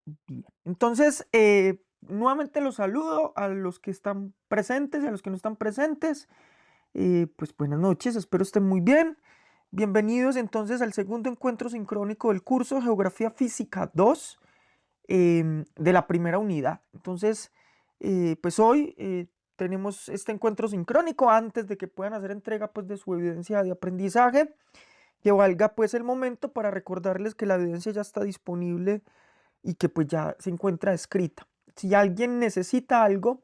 Bien. Entonces, nuevamente los saludo a los que están presentes y a los que no están presentes. Pues buenas noches, espero estén muy bien. Bienvenidos entonces al segundo encuentro sincrónico del curso Geografía Física 2 de la primera unidad. Entonces, pues hoy tenemos este encuentro sincrónico antes de que puedan hacer entrega pues de su evidencia de aprendizaje. Que valga pues el momento para recordarles que la evidencia ya está disponible y que pues ya se encuentra escrita. Si alguien necesita algo,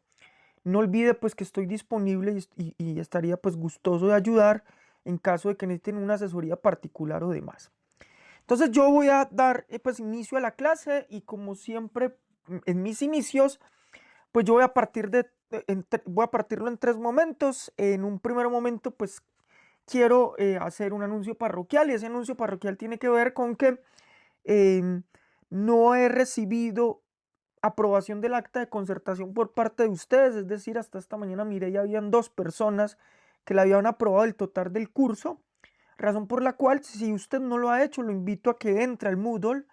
no olvide pues que estoy disponible y estaría pues gustoso de ayudar en caso de que necesiten una asesoría particular o demás. Entonces yo voy a dar pues inicio a la clase y como siempre en mis inicios, pues yo voy a partir voy a partirlo en tres momentos. En un primer momento pues quiero hacer un anuncio parroquial y ese anuncio parroquial tiene que ver con que em, no he recibido aprobación del acta de concertación por parte de ustedes, es decir, hasta esta mañana miré y habían dos personas que le habían aprobado el total del curso, razón por la cual si usted no lo ha hecho, lo invito a que entre al Moodle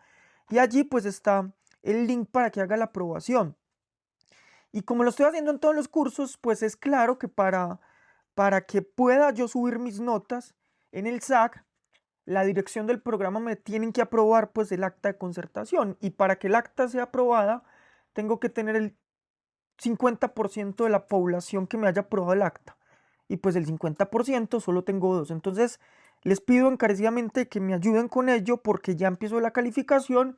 y allí pues está el link para que haga la aprobación. Y como lo estoy haciendo en todos los cursos, pues es claro que para que pueda yo subir mis notas en el SAC, la dirección del programa me tienen que aprobar pues el acta de concertación y para que el acta sea aprobada tengo que tener el 50% de la población que me haya aprobado el acta y pues el 50% solo tengo dos. Entonces les pido encarecidamente que me ayuden con ello porque ya empiezo la calificación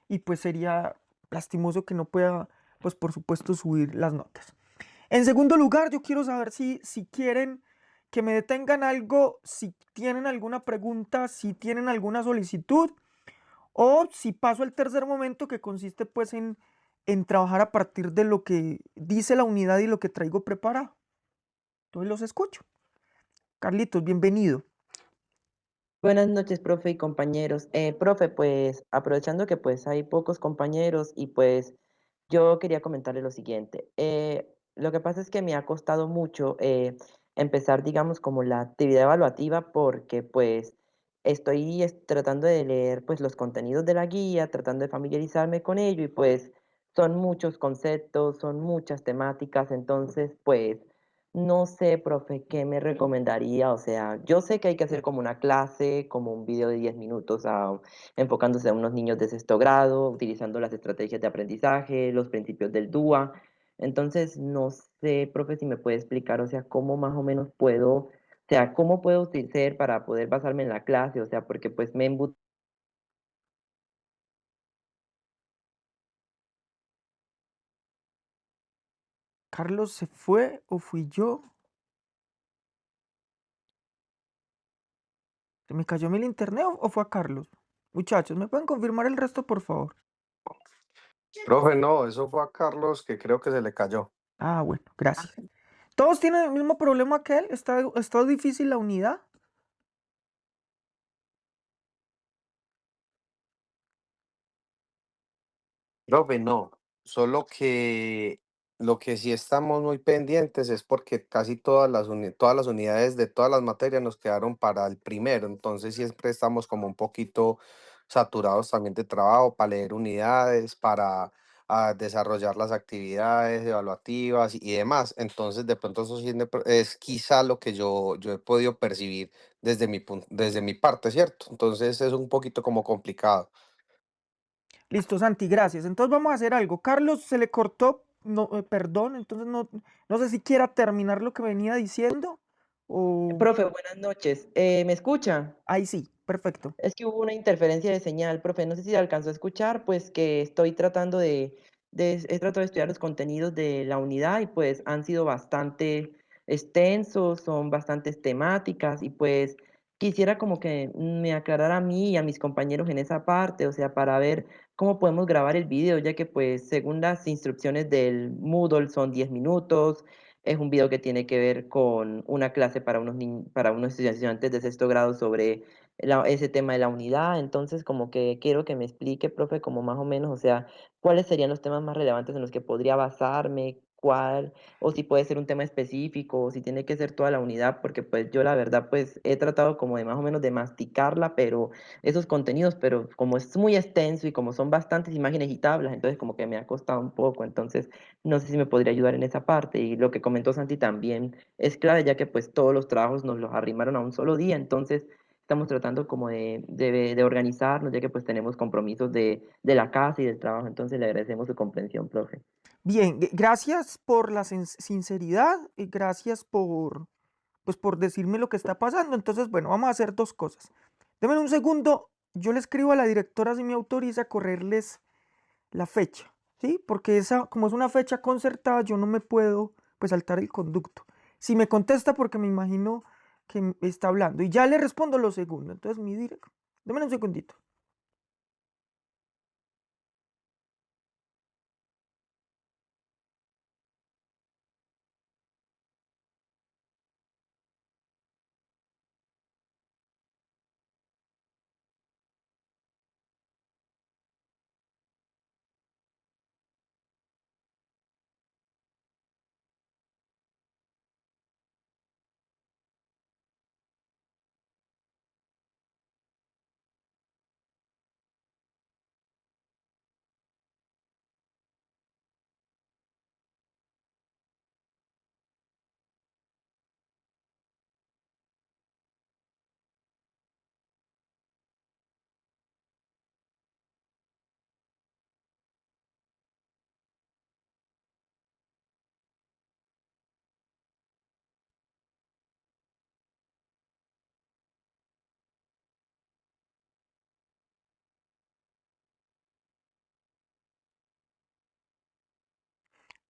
y pues sería lastimoso que no pueda pues por supuesto subir las notas. En segundo lugar, yo quiero saber si quieren que me detengan algo, si tienen alguna pregunta, si tienen alguna solicitud, o si paso al tercer momento que consiste pues en trabajar a partir de lo que dice la unidad y lo que traigo preparado. Entonces los escucho. Carlitos, bienvenido. Buenas noches, profe y compañeros. Profe, pues aprovechando que pues hay pocos compañeros y pues yo quería comentarle lo siguiente. Lo que pasa es que me ha costado mucho empezar, digamos, como la actividad evaluativa porque pues estoy tratando de leer pues los contenidos de la guía, tratando de familiarizarme con ello y pues son muchos conceptos, son muchas temáticas, entonces pues no sé, profe, ¿qué me recomendaría? O sea, yo sé que hay que hacer como una clase, como un video de 10 minutos enfocándose a unos niños de sexto grado, utilizando las estrategias de aprendizaje, los principios del DUA. Entonces, no sé, profe, si me puede explicar, o sea, cómo más o menos puedo, o sea, cómo puedo utilizar para poder basarme en la clase, o sea, porque pues me embut. ¿Carlos se fue o fui yo? ¿Se me cayó a mí el internet o fue a Carlos? Muchachos, ¿me pueden confirmar el resto, por favor? Profe, no, eso fue a Carlos que creo que se le cayó. Ah, bueno, gracias. ¿Todos tienen el mismo problema que él? ¿Está difícil la unidad? Profe, no, solo que lo que sí estamos muy pendientes es porque casi todas las unidades de todas las materias nos quedaron para el primero, entonces siempre estamos como un poquito saturados también de trabajo para leer unidades, para desarrollar las actividades evaluativas y demás. Entonces, de pronto eso sí es quizá lo que yo he podido percibir desde mi parte, ¿cierto? Entonces es un poquito como complicado. Listo, Santi, gracias. Entonces vamos a hacer algo. Carlos se le cortó, no, perdón, entonces no sé si quiera terminar lo que venía diciendo o... Profe, buenas noches. ¿Me escucha? Ahí sí, perfecto. Es que hubo una interferencia de señal, profe. No sé si alcanzó a escuchar, pues que estoy tratando he tratado de estudiar los contenidos de la unidad y pues han sido bastante extensos, son bastantes temáticas y pues quisiera como que me aclarara a mí y a mis compañeros en esa parte, o sea, para ver cómo podemos grabar el video, ya que pues según las instrucciones del Moodle son 10 minutos, es un video que tiene que ver con una clase para para unos estudiantes de sexto grado sobre ese tema de la unidad. Entonces, como que quiero que me explique, profe, como más o menos, o sea, cuáles serían los temas más relevantes en los que podría basarme, cuál, o si puede ser un tema específico, o si tiene que ser toda la unidad, porque pues yo la verdad pues he tratado como de más o menos de masticarla, pero esos contenidos, pero como es muy extenso y como son bastantes imágenes y tablas, entonces como que me ha costado un poco, entonces no sé si me podría ayudar en esa parte. Y lo que comentó Santi también es clave, ya que pues todos los trabajos nos los arrimaron a un solo día, entonces estamos tratando como de organizarnos, ya que pues tenemos compromisos de la casa y del trabajo, entonces le agradecemos su comprensión, profe. Bien, gracias por la sinceridad y gracias por, pues, por decirme lo que está pasando. Entonces, bueno, vamos a hacer dos cosas. Denme un segundo, yo le escribo a la directora si me autoriza a correrles la fecha, ¿sí? Porque esa, como es una fecha concertada, yo no me puedo, pues, saltar el conducto. Si me contesta, porque me imagino que está hablando. Y ya le respondo lo segundo. Entonces, mi director, denme un segundito.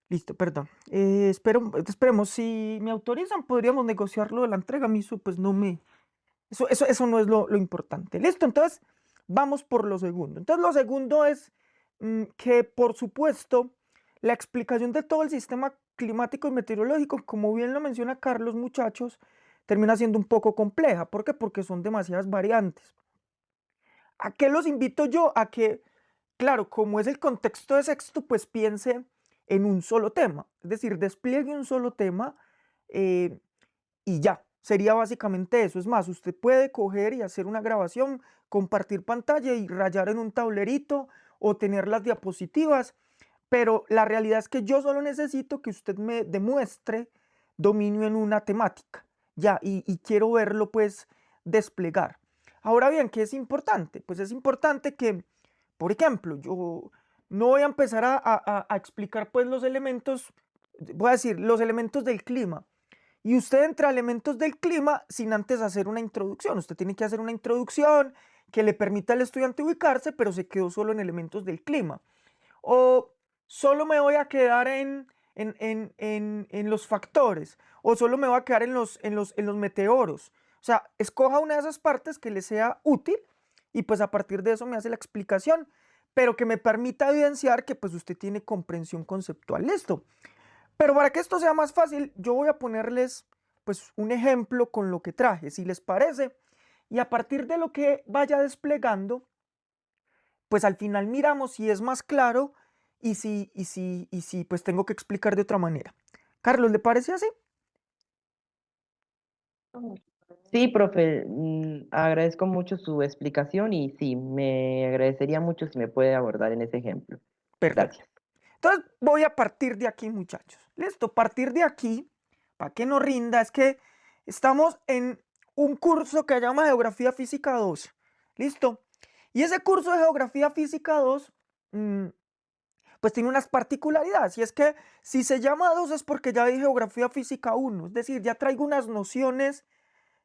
Listo, perdón. Esperemos, si me autorizan, podríamos negociarlo de la entrega. A mí eso, pues no me. Eso no es lo importante. Listo, entonces vamos por lo segundo. Entonces, lo segundo es que, por supuesto, la explicación de todo el sistema climático y meteorológico, como bien lo menciona Carlos, muchachos, termina siendo un poco compleja. ¿Por qué? Porque son demasiadas variantes. ¿A qué los invito yo? A que, claro, como es el contexto de sexto, pues piense en un solo tema, es decir, despliegue un solo tema eh, y ya, sería básicamente eso. Es más, usted puede coger y hacer una grabación, compartir pantalla y rayar en un tablerito o tener las diapositivas, pero la realidad es que yo solo necesito que usted me demuestre dominio en una temática, ya, y quiero verlo pues desplegar. Ahora bien, ¿qué es importante? Pues es importante que, por ejemplo, yo no voy a empezar a explicar pues los elementos, voy a decir, los elementos del clima. Y usted entra a elementos del clima sin antes hacer una introducción. Usted tiene que hacer una introducción que le permita al estudiante ubicarse, pero se quedó solo en elementos del clima. O solo me voy a quedar en los factores. O solo me voy a quedar en los meteoros. O sea, escoja una de esas partes que le sea útil y pues a partir de eso me hace la explicación, pero que me permita evidenciar que pues usted tiene comprensión conceptual. Listo. Pero para que esto sea más fácil, yo voy a ponerles pues un ejemplo con lo que traje, si les parece, y a partir de lo que vaya desplegando, pues al final miramos si es más claro y si pues tengo que explicar de otra manera. Carlos, ¿le parece así? Sí, profe, agradezco mucho su explicación y sí, me agradecería mucho si me puede abordar en ese ejemplo. Perfecto. Gracias. Entonces voy a partir de aquí, muchachos. Listo, partir de aquí, para que nos rinda, es que estamos en un curso que se llama Geografía Física 2. Listo. Y ese curso de Geografía Física 2, pues tiene unas particularidades. Y es que si se llama 2 es porque ya hay Geografía Física 1. Es decir, ya traigo unas nociones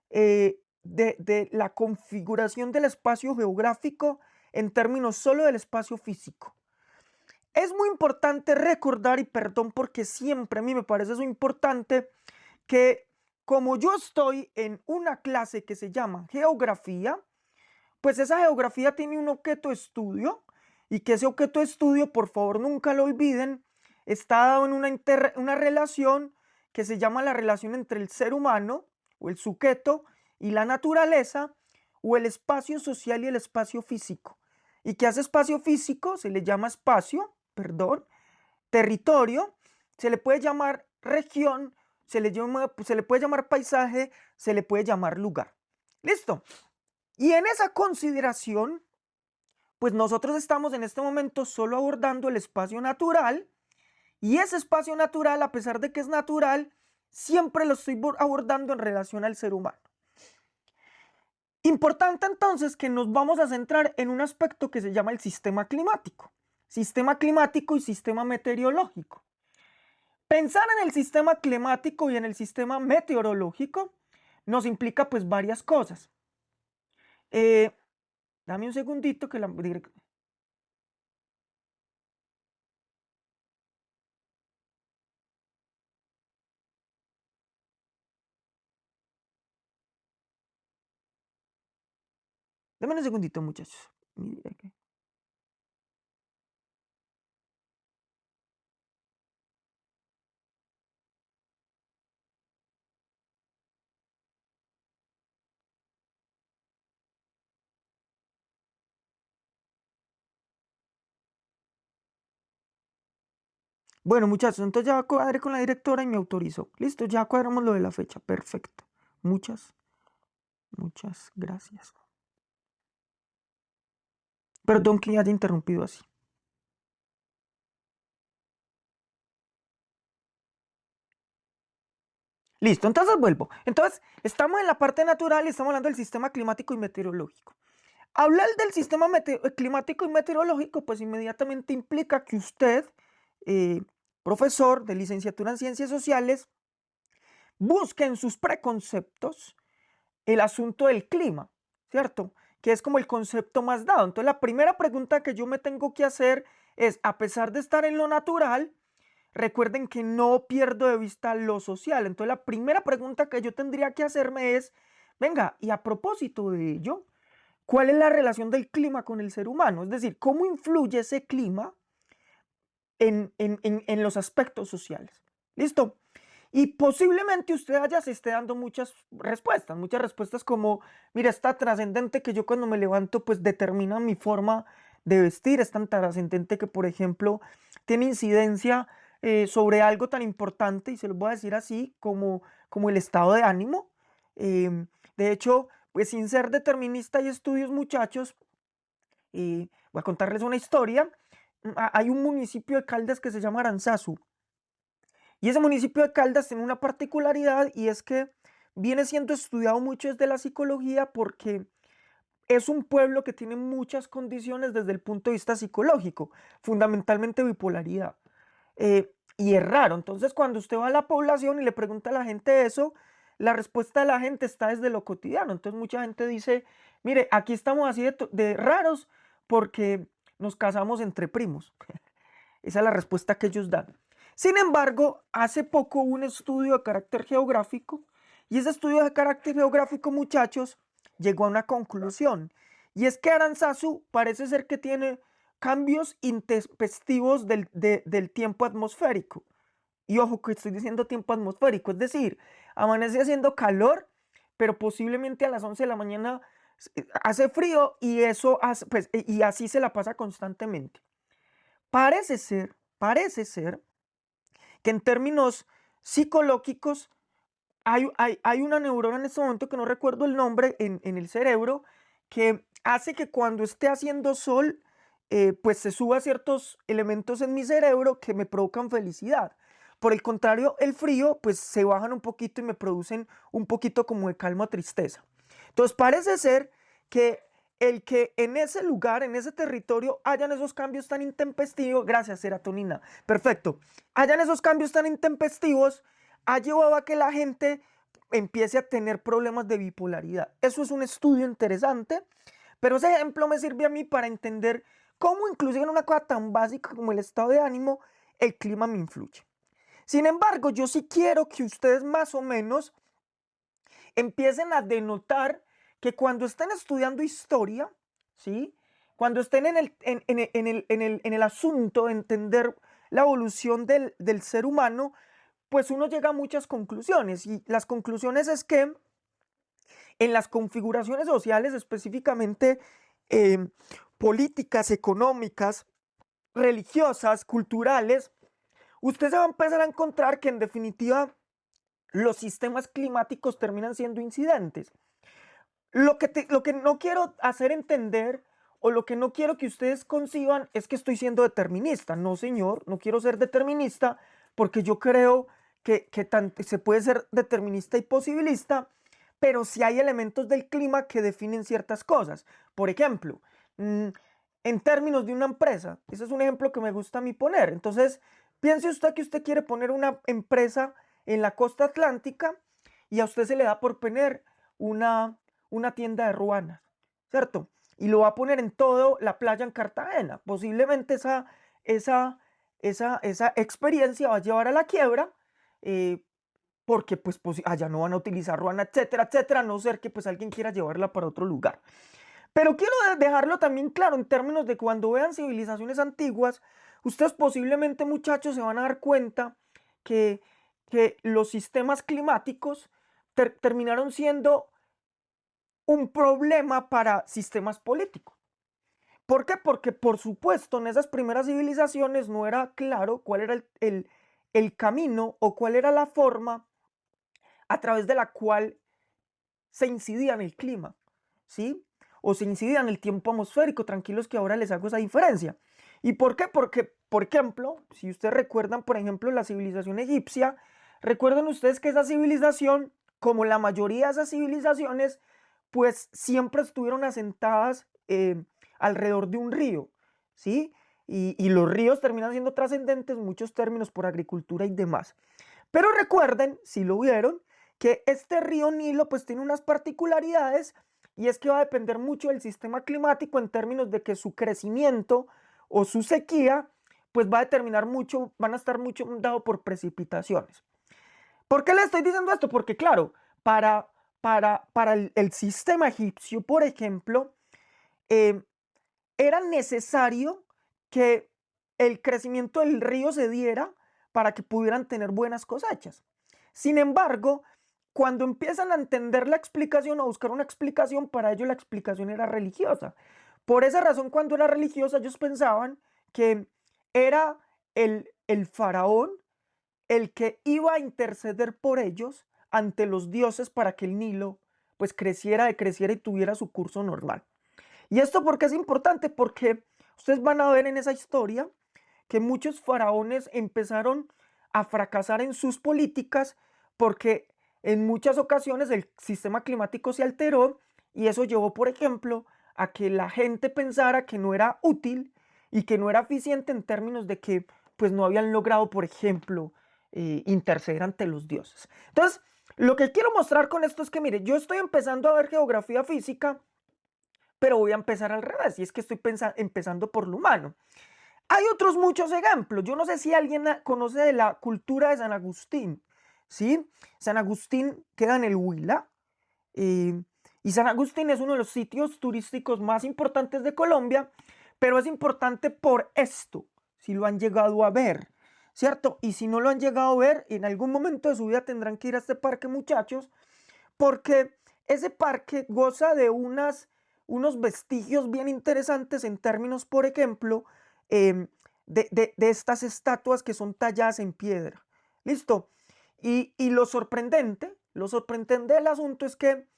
de la configuración del espacio geográfico en términos solo del espacio físico. Es muy importante recordar, y perdón porque siempre a mí me parece eso importante, que como yo estoy en una clase que se llama geografía, pues esa geografía tiene un objeto de estudio y que ese objeto de estudio, por favor nunca lo olviden, está dado en una relación que se llama la relación entre el ser humano o el sujeto y la naturaleza o el espacio social y el espacio físico. Y que a ese espacio físico se le llama espacio, perdón, territorio, se le puede llamar región, se le puede llamar paisaje, se le puede llamar lugar. ¿Listo? Y en esa consideración, pues nosotros estamos en este momento solo abordando el espacio natural, y ese espacio natural, a pesar de que es natural, siempre lo estoy abordando en relación al ser humano. Importante entonces que nos vamos a centrar en un aspecto que se llama el sistema climático y sistema meteorológico. Pensar en el sistema climático y en el sistema meteorológico nos implica pues varias cosas. Dame un segundito que la... Dame un segundito, muchachos. Bueno, muchachos, entonces ya cuadré con la directora y me autorizó. Listo, ya cuadramos lo de la fecha. Perfecto. Muchas gracias. Perdón que haya interrumpido así. Listo, entonces vuelvo. Entonces, estamos en la parte natural y estamos hablando del sistema climático y meteorológico. Hablar del sistema climático y meteorológico, pues inmediatamente implica que usted, profesor de licenciatura en Ciencias Sociales, busque en sus preconceptos el asunto del clima, ¿cierto? Que es como el concepto más dado. Entonces, la primera pregunta que yo me tengo que hacer es, a pesar de estar en lo natural, recuerden que no pierdo de vista lo social. Entonces, la primera pregunta que yo tendría que hacerme es, venga, y a propósito de ello, ¿cuál es la relación del clima con el ser humano? Es decir, ¿cómo influye ese clima en los aspectos sociales? ¿Listo? Y posiblemente usted se esté dando muchas respuestas como, mira, está trascendente que yo cuando me levanto pues determina mi forma de vestir, es tan trascendente que, por ejemplo, tiene incidencia sobre algo tan importante, y se lo voy a decir así, como el estado de ánimo. De hecho, pues sin ser determinista y estudios, muchachos, voy a contarles una historia. Hay un municipio de Caldas que se llama Aranzazu. Y ese municipio de Caldas tiene una particularidad, y es que viene siendo estudiado mucho desde la psicología porque es un pueblo que tiene muchas condiciones desde el punto de vista psicológico, fundamentalmente bipolaridad. Y es raro. Entonces, cuando usted va a la población y le pregunta a la gente eso, la respuesta de la gente está desde lo cotidiano. Entonces, mucha gente dice, mire, aquí estamos así de raros porque nos casamos entre primos. Esa es la respuesta que ellos dan. Sin embargo, hace poco hubo un estudio de carácter geográfico, y ese estudio de carácter geográfico, muchachos, llegó a una conclusión, y es que Aranzazu parece ser que tiene cambios intempestivos del tiempo atmosférico. Y ojo que estoy diciendo tiempo atmosférico, es decir, amanece haciendo calor, pero posiblemente a las 11 de la mañana hace frío, y eso hace, pues, y así se la pasa constantemente. Parece ser que en términos psicológicos hay una neurona en este momento que no recuerdo el nombre en el cerebro, que hace que cuando esté haciendo sol, pues se suba ciertos elementos en mi cerebro que me provocan felicidad. Por el contrario, el frío, pues se bajan un poquito y me producen un poquito como de calma o tristeza. Entonces parece ser que el que en ese lugar, en ese territorio, hayan esos cambios tan intempestivos, gracias serotonina, perfecto, hayan esos cambios tan intempestivos, ha llevado a que la gente empiece a tener problemas de bipolaridad. Eso es un estudio interesante, pero ese ejemplo me sirve a mí para entender cómo inclusive en una cosa tan básica como el estado de ánimo, el clima me influye. Sin embargo, yo sí quiero que ustedes más o menos empiecen a denotar que cuando estén estudiando historia, ¿sí? Cuando estén en el asunto de entender la evolución del ser humano, pues uno llega a muchas conclusiones, y las conclusiones es que en las configuraciones sociales, específicamente políticas, económicas, religiosas, culturales, usted se va a empezar a encontrar que en definitiva los sistemas climáticos terminan siendo incidentes. Lo que no quiero hacer entender o lo que no quiero que ustedes conciban es que estoy siendo determinista. No, señor, no quiero ser determinista porque yo creo que se puede ser determinista y posibilista, pero sí hay elementos del clima que definen ciertas cosas. Por ejemplo, en términos de una empresa, ese es un ejemplo que me gusta a mí poner. Entonces, piense usted que usted quiere poner una empresa en la costa atlántica y a usted se le da por poner una tienda de ruanas, ¿cierto? Y lo va a poner en toda la playa en Cartagena. Posiblemente esa experiencia va a llevar a la quiebra, porque pues allá no van a utilizar ruana, etcétera, etcétera, a no ser que pues alguien quiera llevarla para otro lugar. Pero quiero dejarlo también claro en términos de cuando vean civilizaciones antiguas, ustedes posiblemente, muchachos, se van a dar cuenta que los sistemas climáticos terminaron siendo un problema para sistemas políticos. ¿Por qué? Porque por supuesto en esas primeras civilizaciones no era claro cuál era el camino o cuál era la forma a través de la cual se incidía en el clima, ¿sí? O se incidía en el tiempo atmosférico. Tranquilos que ahora les hago esa diferencia. ¿Y por qué? Porque, por ejemplo, si ustedes recuerdan, por ejemplo, la civilización egipcia, recuerden ustedes que esa civilización, como la mayoría de esas civilizaciones, pues siempre estuvieron asentadas alrededor de un río, ¿sí? Y los ríos terminan siendo trascendentes en muchos términos por agricultura y demás. Pero recuerden, si lo vieron, que este río Nilo pues tiene unas particularidades y es que va a depender mucho del sistema climático en términos de que su crecimiento o su sequía pues va a determinar mucho, van a estar mucho dado por precipitaciones. ¿Por qué le estoy diciendo esto? Porque claro, para el sistema egipcio, por ejemplo, era necesario que el crecimiento del río se diera para que pudieran tener buenas cosechas. Sin embargo, cuando empiezan a entender la explicación o a buscar una explicación, para ellos la explicación era religiosa. Por esa razón, cuando era religiosa, ellos pensaban que era el faraón el que iba a interceder por ellos ante los dioses para que el Nilo pues creciera y tuviera su curso normal. ¿Y esto por qué es importante? Porque ustedes van a ver en esa historia que muchos faraones empezaron a fracasar en sus políticas porque en muchas ocasiones el sistema climático se alteró y eso llevó, por ejemplo, a que la gente pensara que no era útil y que no era eficiente en términos de que pues no habían logrado, por ejemplo, interceder ante los dioses. Entonces, lo que quiero mostrar con esto es que, mire, yo estoy empezando a ver geografía física, pero voy a empezar al revés, y es que estoy empezando por lo humano. Hay otros muchos ejemplos. Yo no sé si alguien conoce de la cultura de San Agustín, ¿sí? San Agustín queda en el Huila, y San Agustín es uno de los sitios turísticos más importantes de Colombia, pero es importante por esto, si lo han llegado a ver, ¿cierto? Y si no lo han llegado a ver, en algún momento de su vida tendrán que ir a este parque, muchachos, porque ese parque goza de unos vestigios bien interesantes en términos, por ejemplo, de estas estatuas que son talladas en piedra. ¿Listo? Y lo sorprendente del asunto es que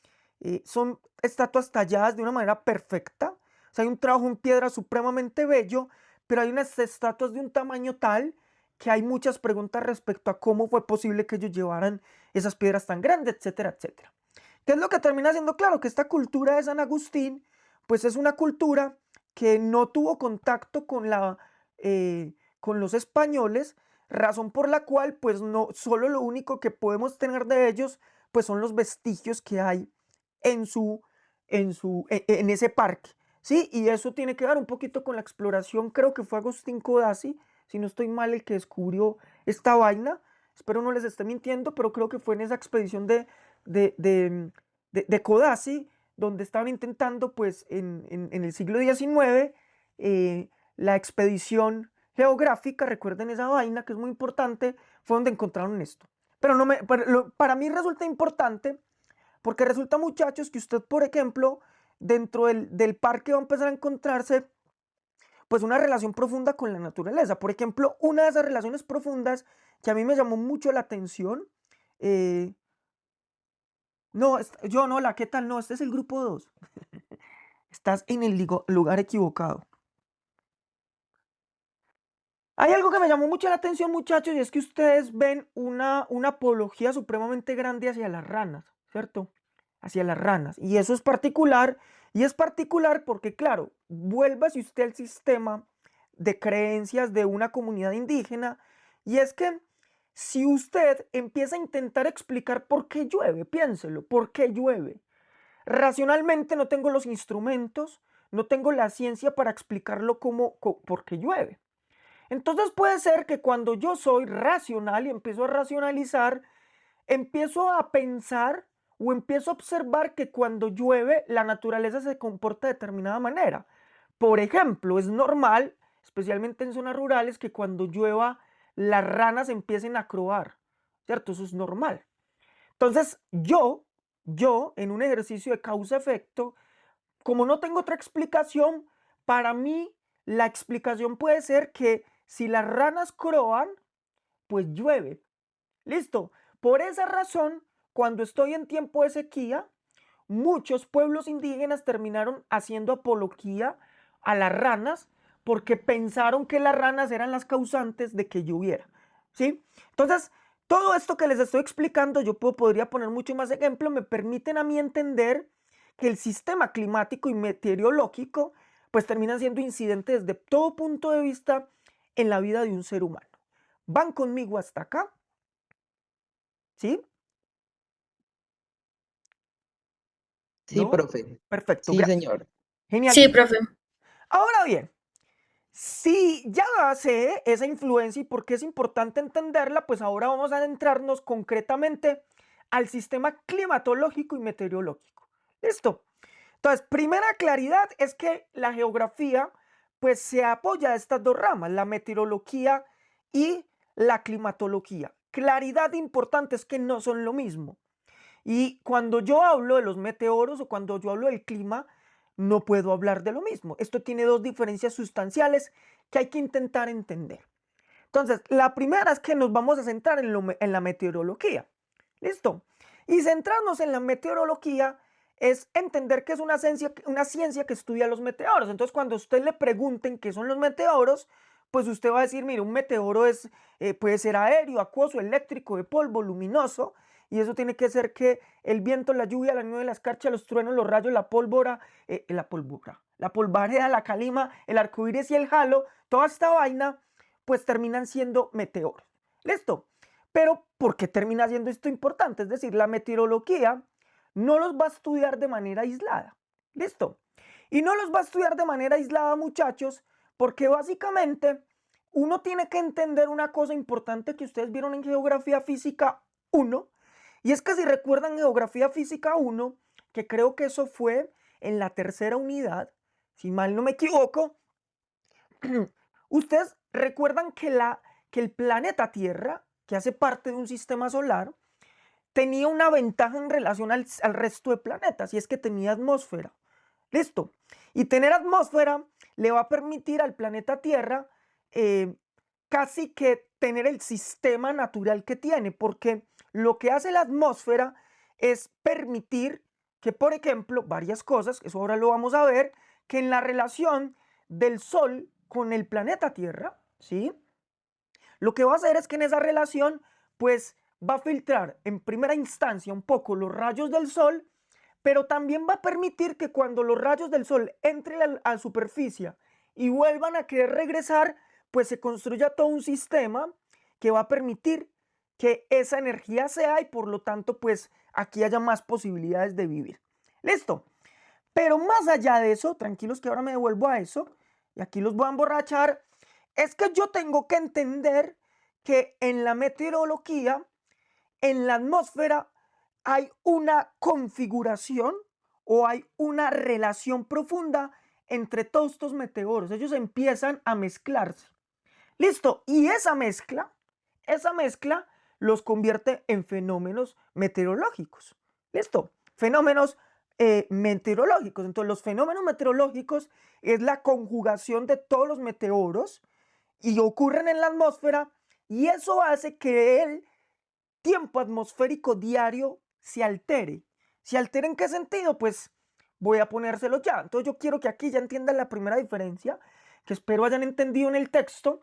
son estatuas talladas de una manera perfecta. O sea, hay un trabajo en piedra supremamente bello, pero hay unas estatuas de un tamaño tal que hay muchas preguntas respecto a cómo fue posible que ellos llevaran esas piedras tan grandes, etcétera, etcétera. ¿Qué es lo que termina siendo claro? Que esta cultura de San Agustín, pues es una cultura que no tuvo contacto con los españoles, razón por la cual, pues no, solo lo único que podemos tener de ellos, pues son los vestigios que hay en ese parque, ¿sí? Y eso tiene que ver un poquito con la exploración, creo que fue Agustín Codazzi, si no estoy mal, el que descubrió esta vaina. Espero no les esté mintiendo, pero creo que fue en esa expedición de Codazzi, donde estaban intentando, pues, en el siglo XIX, la expedición geográfica, recuerden esa vaina que es muy importante, fue donde encontraron esto. Pero para mí resulta importante, porque resulta, muchachos, que usted, por ejemplo, dentro del parque va a empezar a encontrarse pues una relación profunda con la naturaleza. Por ejemplo, una de esas relaciones profundas que a mí me llamó mucho la atención, eh, no, yo no, ¿qué tal? No, este es el grupo 2. Estás en el lugar equivocado. Hay algo que me llamó mucho la atención, muchachos, y es que ustedes ven una apología supremamente grande hacia las ranas, ¿cierto? Hacia las ranas. Y eso es particular, y es particular porque, claro, vuélvase usted al sistema de creencias de una comunidad indígena, y es que si usted empieza a intentar explicar por qué llueve, piénselo, ¿por qué llueve? Racionalmente no tengo los instrumentos, no tengo la ciencia para explicarlo por qué llueve. Entonces puede ser que cuando yo soy racional y empiezo a racionalizar, empiezo a pensar o empiezo a observar que cuando llueve la naturaleza se comporta de determinada manera. Por ejemplo, es normal, especialmente en zonas rurales, que cuando llueva las ranas empiecen a croar, ¿cierto? Eso es normal. Entonces yo en un ejercicio de causa-efecto, como no tengo otra explicación, para mí la explicación puede ser que si las ranas croan, pues llueve. Listo. Por esa razón, cuando estoy en tiempo de sequía, muchos pueblos indígenas terminaron haciendo apología a las ranas porque pensaron que las ranas eran las causantes de que lloviera. ¿Sí? Entonces, todo esto que les estoy explicando, yo podría poner mucho más ejemplos, me permiten a mí entender que el sistema climático y meteorológico pues terminan siendo incidentes desde todo punto de vista en la vida de un ser humano. ¿Van conmigo hasta acá? ¿Sí? Sí, ¿No? profe. Perfecto, Sí, gracias. señor. Genial. Sí, profe. Ahora bien, si ya sé esa influencia y por qué es importante entenderla, pues ahora vamos a adentrarnos concretamente al sistema climatológico y meteorológico. ¿Listo? Entonces, primera claridad es que la geografía pues se apoya a estas dos ramas, la meteorología y la climatología. Claridad importante es que no son lo mismo. Y cuando yo hablo de los meteoros o cuando yo hablo del clima, no puedo hablar de lo mismo. Esto tiene dos diferencias sustanciales que hay que intentar entender. Entonces, la primera es que nos vamos a centrar en la meteorología. ¿Listo? Y centrarnos en la meteorología es entender que es una ciencia que estudia los meteoros. Entonces, cuando a usted le pregunten qué son los meteoros, pues usted va a decir, mire, un meteoro puede ser aéreo, acuoso, eléctrico, de polvo, luminoso, y eso tiene que ser que el viento, la lluvia, la nieve, la escarcha, los truenos, los rayos, la pólvora, la polvareda, la calima, el arcoíris y el halo, toda esta vaina, pues terminan siendo meteoros. ¿Listo? Pero ¿por qué termina siendo esto importante? Es decir, la meteorología no los va a estudiar de manera aislada. ¿Listo? Y no los va a estudiar de manera aislada, muchachos, porque básicamente uno tiene que entender una cosa importante que ustedes vieron en Geografía Física 1, y es que si recuerdan Geografía Física 1, que creo que eso fue en la tercera unidad, si mal no me equivoco, ustedes recuerdan que el planeta Tierra, que hace parte de un sistema solar, tenía una ventaja en relación al resto de planetas, y es que tenía atmósfera. Listo. Y tener atmósfera le va a permitir al planeta Tierra casi que tener el sistema natural que tiene, porque lo que hace la atmósfera es permitir que, por ejemplo, varias cosas, eso ahora lo vamos a ver, que en la relación del Sol con el planeta Tierra, ¿sí? Lo que va a hacer es que en esa relación, pues va a filtrar en primera instancia un poco los rayos del Sol, pero también va a permitir que cuando los rayos del Sol entren a la superficie y vuelvan a querer regresar, pues se construya todo un sistema que va a permitir que esa energía sea y por lo tanto, pues aquí haya más posibilidades de vivir. ¿Listo? Pero más allá de eso, tranquilos que ahora me devuelvo a eso, y aquí los voy a emborrachar, es que yo tengo que entender que en la meteorología, en la atmósfera, hay una configuración o hay una relación profunda entre todos estos meteoros. Ellos empiezan a mezclarse. Listo. Y esa mezcla los convierte en fenómenos meteorológicos. Listo. Fenómenos meteorológicos. Entonces, los fenómenos meteorológicos es la conjugación de todos los meteoros y ocurren en la atmósfera, y eso hace que el tiempo atmosférico diario se altere. ¿Se altera en qué sentido? Pues voy a ponérselo ya. Entonces yo quiero que aquí ya entiendan la primera diferencia, que espero hayan entendido en el texto.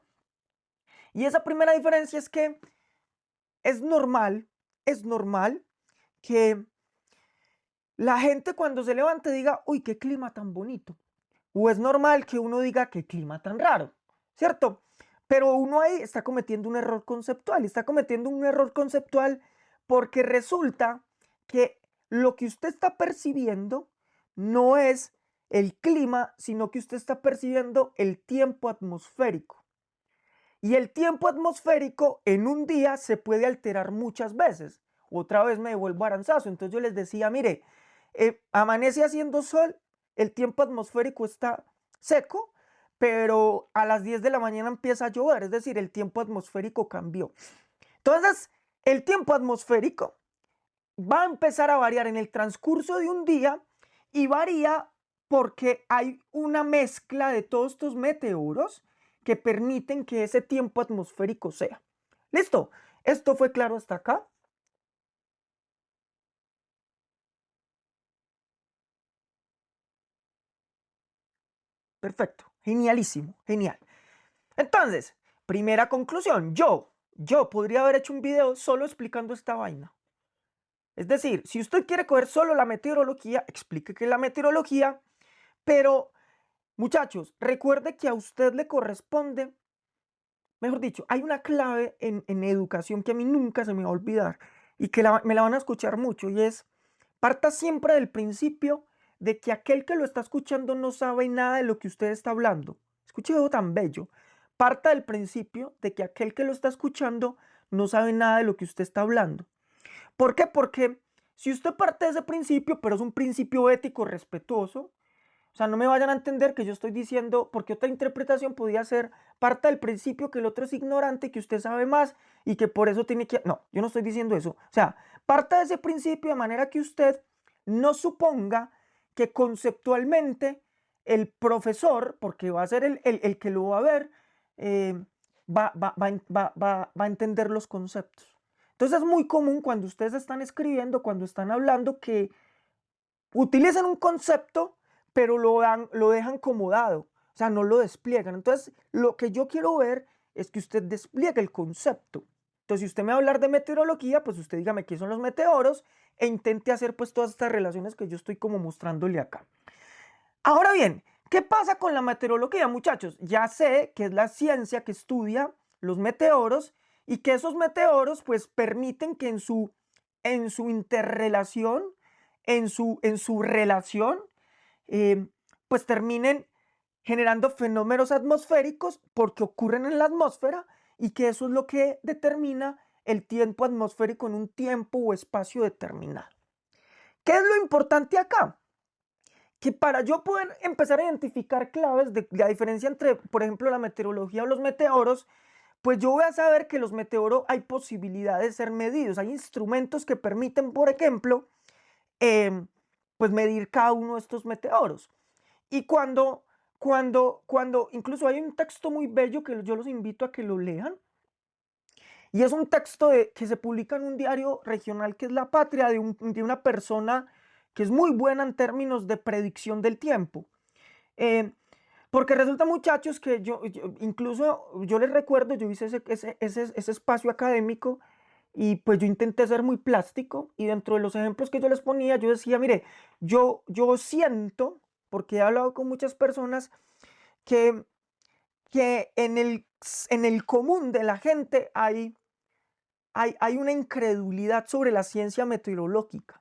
Y esa primera diferencia es que es normal que la gente cuando se levante diga, uy, qué clima tan bonito. O es normal que uno diga, qué clima tan raro, ¿cierto? Pero uno ahí está cometiendo un error conceptual. Está cometiendo un error conceptual porque resulta que lo que usted está percibiendo no es el clima, sino que usted está percibiendo el tiempo atmosférico. Y el tiempo atmosférico en un día se puede alterar muchas veces. Otra vez me devuelvo a Aranzazo. Entonces yo les decía, mire, amanece haciendo sol, el tiempo atmosférico está seco, pero a las 10 de la mañana empieza a llover, es decir, el tiempo atmosférico cambió. Entonces, el tiempo atmosférico va a empezar a variar en el transcurso de un día y varía porque hay una mezcla de todos estos meteoros que permiten que ese tiempo atmosférico sea. ¿Listo? ¿Esto fue claro hasta acá? Perfecto, genialísimo, genial. Entonces, primera conclusión, yo podría haber hecho un video solo explicando esta vaina. Es decir, si usted quiere coger solo la meteorología, explique qué es la meteorología, pero muchachos, recuerde que a usted le corresponde, mejor dicho, hay una clave en educación que a mí nunca se me va a olvidar y que me la van a escuchar mucho, y es, parta siempre del principio de que aquel que lo está escuchando no sabe nada de lo que usted está hablando. Escuche algo tan bello. Parta del principio de que aquel que lo está escuchando no sabe nada de lo que usted está hablando. ¿Por qué? Porque si usted parte de ese principio, pero es un principio ético respetuoso, o sea, no me vayan a entender que yo estoy diciendo, porque otra interpretación podría ser, parte del principio que el otro es ignorante, que usted sabe más y que por eso tiene que... No, yo no estoy diciendo eso. O sea, parte de ese principio de manera que usted no suponga que conceptualmente el profesor, porque va a ser el que lo va a ver, va a entender los conceptos. Entonces es muy común cuando ustedes están escribiendo, cuando están hablando, que utilizan un concepto, pero lo dejan como dado, o sea, no lo despliegan. Entonces, lo que yo quiero ver es que usted despliegue el concepto. Entonces, si usted me va a hablar de meteorología, pues usted dígame qué son los meteoros e intente hacer pues todas estas relaciones que yo estoy como mostrándole acá. Ahora bien, ¿qué pasa con la meteorología, muchachos? Ya sé que es la ciencia que estudia los meteoros y que esos meteoros pues permiten que en su interrelación, en su relación, pues terminen generando fenómenos atmosféricos porque ocurren en la atmósfera, y que eso es lo que determina el tiempo atmosférico en un tiempo o espacio determinado. ¿Qué es lo importante acá? Que para yo poder empezar a identificar claves de la diferencia entre, por ejemplo, la meteorología o los meteoros, pues yo voy a saber que los meteoros hay posibilidades de ser medidos. Hay instrumentos que permiten, por ejemplo, pues medir cada uno de estos meteoros. Y cuando incluso hay un texto muy bello que yo los invito a que lo lean, y es un texto que se publica en un diario regional que es La Patria, de una persona que es muy buena en términos de predicción del tiempo. Eh, Porque resulta, muchachos, que incluso yo les recuerdo, yo hice ese espacio académico, y pues yo intenté ser muy plástico, y dentro de los ejemplos que yo les ponía, yo decía, mire, yo siento, porque he hablado con muchas personas, que, que en el común de la gente hay una incredulidad sobre la ciencia meteorológica,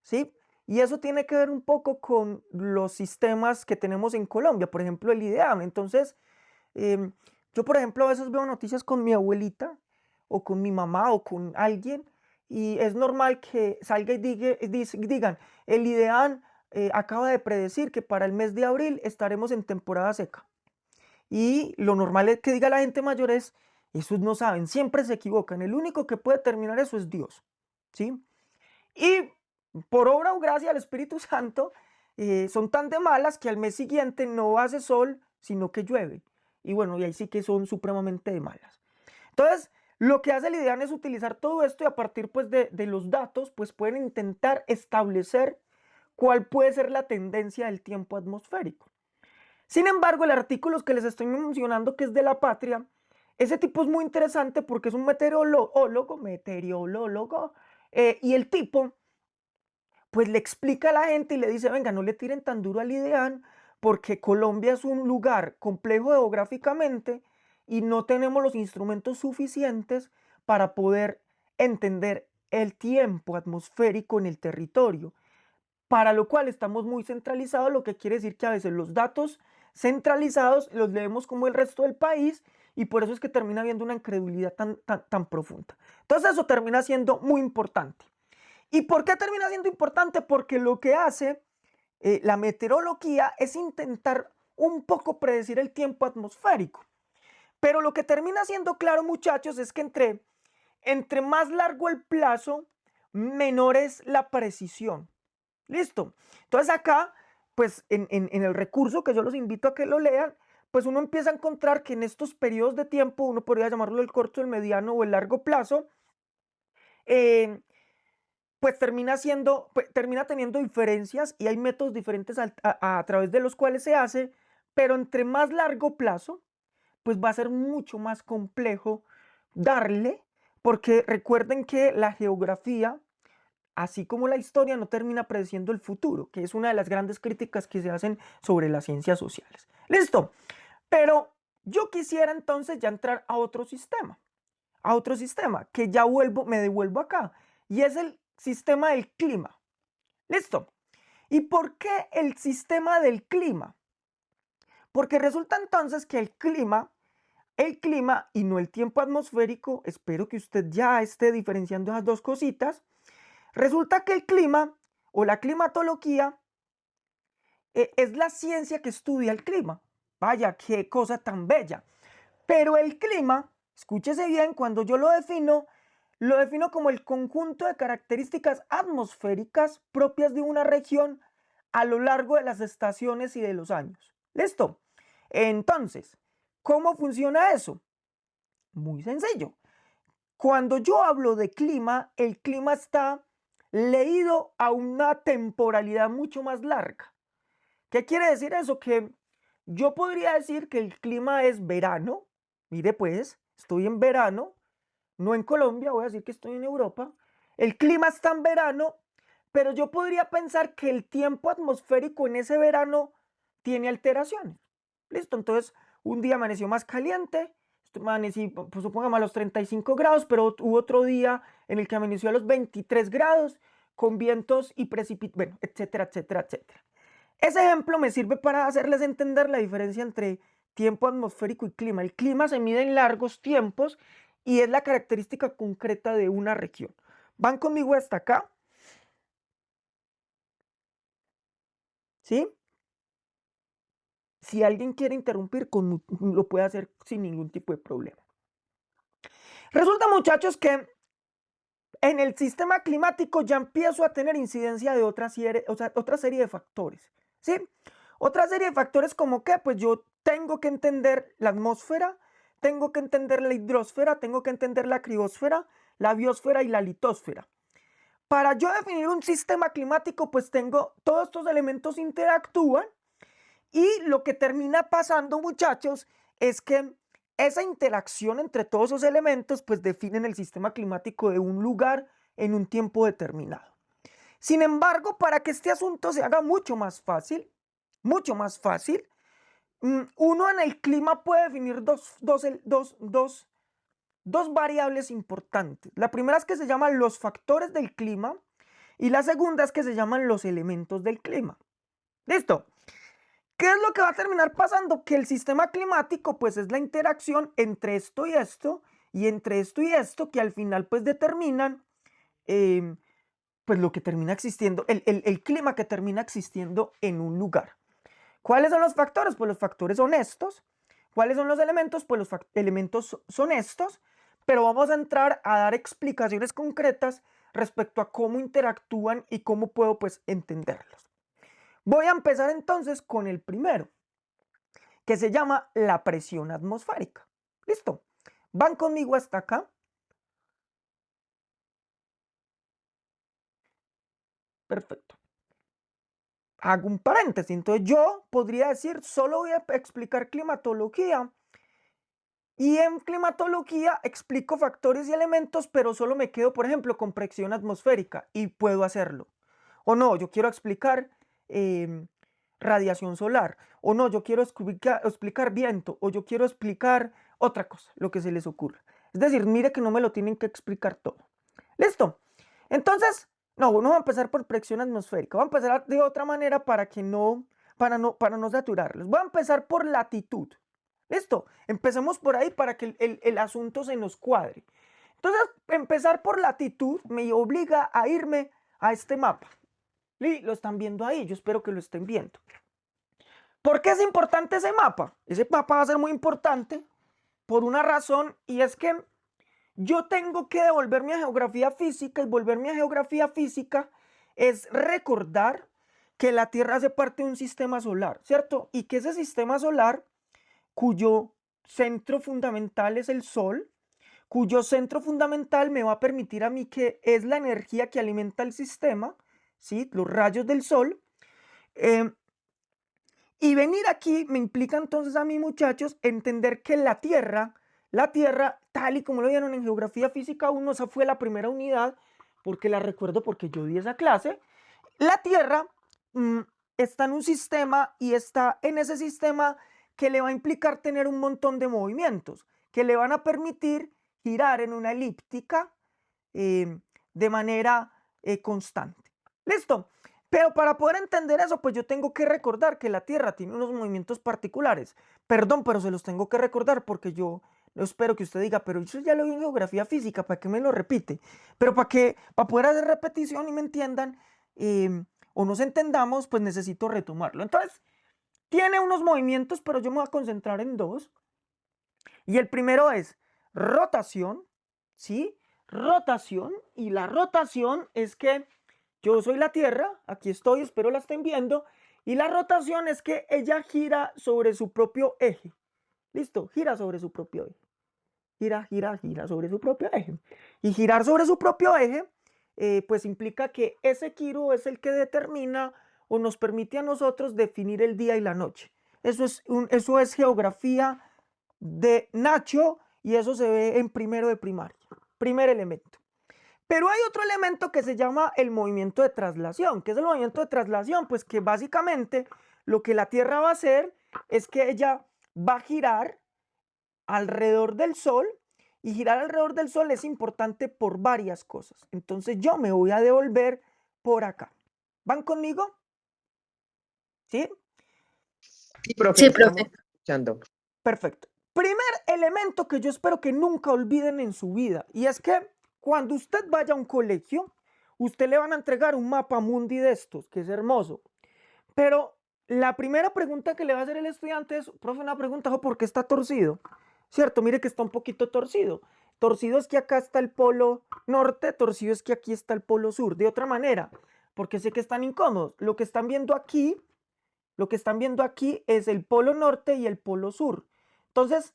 ¿sí? Y eso tiene que ver un poco con los sistemas que tenemos en Colombia, por ejemplo, el IDEAM. Entonces, em, yo, por ejemplo, a veces veo noticias con mi abuelita o con mi mamá o con alguien, y es normal que salga y digan, el IDEAM acaba de predecir que para el mes de abril estaremos en temporada seca. Y lo normal es que diga la gente mayor es, esos no saben, siempre se equivocan, el único que puede determinar eso es Dios, ¿sí? Y por obra o gracia del Espíritu Santo, son tan de malas que al mes siguiente no hace sol, sino que llueve. Y bueno, y ahí sí que son supremamente de malas. Entonces, lo que hace el IDEAN es utilizar todo esto y a partir pues de los datos, pues pueden intentar establecer cuál puede ser la tendencia del tiempo atmosférico. Sin embargo, el artículo que les estoy mencionando, que es de La Patria, ese tipo es muy interesante porque es un meteorólogo, y el tipo pues le explica a la gente y le dice, venga, no le tiren tan duro al IDEAN porque Colombia es un lugar complejo geográficamente y no tenemos los instrumentos suficientes para poder entender el tiempo atmosférico en el territorio, para lo cual estamos muy centralizados, lo que quiere decir que a veces los datos centralizados los leemos como el resto del país y por eso es que termina habiendo una incredulidad tan profunda. Entonces eso termina siendo muy importante. ¿Y por qué termina siendo importante? Porque lo que hace la meteorología es intentar un poco predecir el tiempo atmosférico. Pero lo que termina siendo claro, muchachos, es que entre más largo el plazo, menor es la precisión. ¿Listo? Entonces acá, pues en el recurso que yo los invito a que lo lean, pues uno empieza a encontrar que en estos periodos de tiempo, uno podría llamarlo el corto, el mediano o el largo plazo, pues termina teniendo diferencias y hay métodos diferentes a través de los cuales se hace, pero entre más largo plazo, pues va a ser mucho más complejo darle, porque recuerden que la geografía, así como la historia, no termina predeciendo el futuro, que es una de las grandes críticas que se hacen sobre las ciencias sociales. Listo, pero yo quisiera entonces ya entrar a otro sistema, que ya me devuelvo acá, y es el sistema del clima. ¿Listo? ¿Y por qué el sistema del clima? Porque resulta entonces que el clima y no el tiempo atmosférico, espero que usted ya esté diferenciando esas dos cositas, resulta que el clima o la climatología es la ciencia que estudia el clima. Vaya, qué cosa tan bella. Pero el clima, escúchese bien, cuando yo lo defino como el conjunto de características atmosféricas propias de una región a lo largo de las estaciones y de los años. ¿Listo? Entonces, ¿cómo funciona eso? Muy sencillo. Cuando yo hablo de clima, el clima está leído a una temporalidad mucho más larga. ¿Qué quiere decir eso? Que yo podría decir que el clima es verano. Mire pues, estoy en verano, no en Colombia, voy a decir que estoy en Europa. El clima está en verano, pero yo podría pensar que el tiempo atmosférico en ese verano tiene alteraciones. ¿Listo? Entonces, un día amaneció más caliente, amanecí, pues supongamos a los 35 grados, pero hubo otro día en el que amaneció a los 23 grados, con vientos y bueno, etcétera, etcétera, etcétera. Ese ejemplo me sirve para hacerles entender la diferencia entre tiempo atmosférico y clima. El clima se mide en largos tiempos y es la característica concreta de una región. ¿Van conmigo hasta acá? ¿Sí? Si alguien quiere interrumpir, lo puede hacer sin ningún tipo de problema. Resulta, muchachos, que en el sistema climático ya empiezo a tener incidencia de otra serie de factores. ¿Sí? Otra serie de factores como que, pues yo tengo que entender la atmósfera, tengo que entender la hidrosfera, tengo que entender la criosfera, la biosfera y la litosfera. Para yo definir un sistema climático, pues tengo todos estos elementos interactúan y lo que termina pasando, muchachos, es que esa interacción entre todos esos elementos, pues definen el sistema climático de un lugar en un tiempo determinado. Sin embargo, para que este asunto se haga mucho más fácil, uno en el clima puede definir dos variables importantes. La primera es que se llaman los factores del clima y la segunda es que se llaman los elementos del clima. ¿Listo? ¿Qué es lo que va a terminar pasando? Que el sistema climático pues es la interacción entre esto y esto y entre esto y esto que al final pues determinan pues lo que termina existiendo, el clima que termina existiendo en un lugar. ¿Cuáles son los factores? Pues los factores son estos. ¿Cuáles son los elementos? Pues los elementos son estos, pero vamos a entrar a dar explicaciones concretas respecto a cómo interactúan y cómo puedo pues entenderlos. Voy a empezar entonces con el primero, que se llama la presión atmosférica. ¿Listo? ¿Van conmigo hasta acá? Perfecto. Hago un paréntesis. Entonces yo podría decir, solo voy a explicar climatología. Y en climatología explico factores y elementos, pero solo me quedo, por ejemplo, con presión atmosférica y puedo hacerlo. O no, yo quiero explicar radiación solar. O no, yo quiero explicar viento. O yo quiero explicar otra cosa, lo que se les ocurra. Es decir, mire que no me lo tienen que explicar todo. ¿Listo? Entonces, no voy a empezar por presión atmosférica. Voy a empezar de otra manera para no saturarlos. Voy a empezar por latitud. ¿Listo? Empecemos por ahí para que el asunto se nos cuadre. Entonces, empezar por latitud me obliga a irme a este mapa. Lo están viendo ahí, yo espero que lo estén viendo. ¿Por qué es importante ese mapa? Ese mapa va a ser muy importante por una razón, y es que yo tengo que devolverme a geografía física, y volverme a geografía física es recordar que la Tierra hace parte de un sistema solar, ¿cierto? Y que ese sistema solar, cuyo centro fundamental es el Sol, cuyo centro fundamental me va a permitir a mí, que es la energía que alimenta el sistema, ¿sí? Los rayos del Sol. Y venir aquí me implica entonces a mí, muchachos, entender que la Tierra, tal y como lo vieron en Geografía Física 1, esa fue la primera unidad, porque la recuerdo porque yo di esa clase. La Tierra está en un sistema, y está en ese sistema que le va a implicar tener un montón de movimientos, que le van a permitir girar en una elíptica de manera constante. ¿Listo? Pero para poder entender eso, pues yo tengo que recordar que la Tierra tiene unos movimientos particulares. Perdón, pero se los tengo que recordar porque yo espero que usted diga, pero eso ya lo vi en geografía física, ¿para qué me lo repite? Pero para poder hacer repetición y me entiendan, o nos entendamos, pues necesito retomarlo. Entonces, tiene unos movimientos, pero yo me voy a concentrar en dos. Y el primero es rotación, ¿sí? Rotación, y la rotación es que yo soy la Tierra, aquí estoy, espero la estén viendo, y la rotación es que ella gira sobre su propio eje. ¿Listo? Gira sobre su propio eje. Gira sobre su propio eje. Y girar sobre su propio eje, pues implica que ese giro es el que determina o nos permite a nosotros definir el día y la noche. Eso es geografía de Nacho, y eso se ve en primero de primaria. Primer elemento. Pero hay otro elemento que se llama el movimiento de traslación. ¿Qué es el movimiento de traslación? Pues que básicamente lo que la Tierra va a hacer es que ella va a girar alrededor del Sol, y girar alrededor del Sol es importante por varias cosas. Entonces yo me voy a devolver por acá. ¿Van conmigo? ¿Sí? Sí, profe, Sí, estamos profe. escuchando. Perfecto. Primer elemento que yo espero que nunca olviden en su vida, y es que cuando usted vaya a un colegio, usted le van a entregar un mapa mundi de estos, que es hermoso. Pero la primera pregunta que le va a hacer el estudiante es, profe, una pregunta, ¿por qué está torcido? ¿Cierto? Mire que está un poquito torcido. Torcido es que acá está el polo norte, torcido es que aquí está el polo sur. De otra manera, porque sé que están incómodos. Lo que están viendo aquí es el polo norte y el polo sur. Entonces,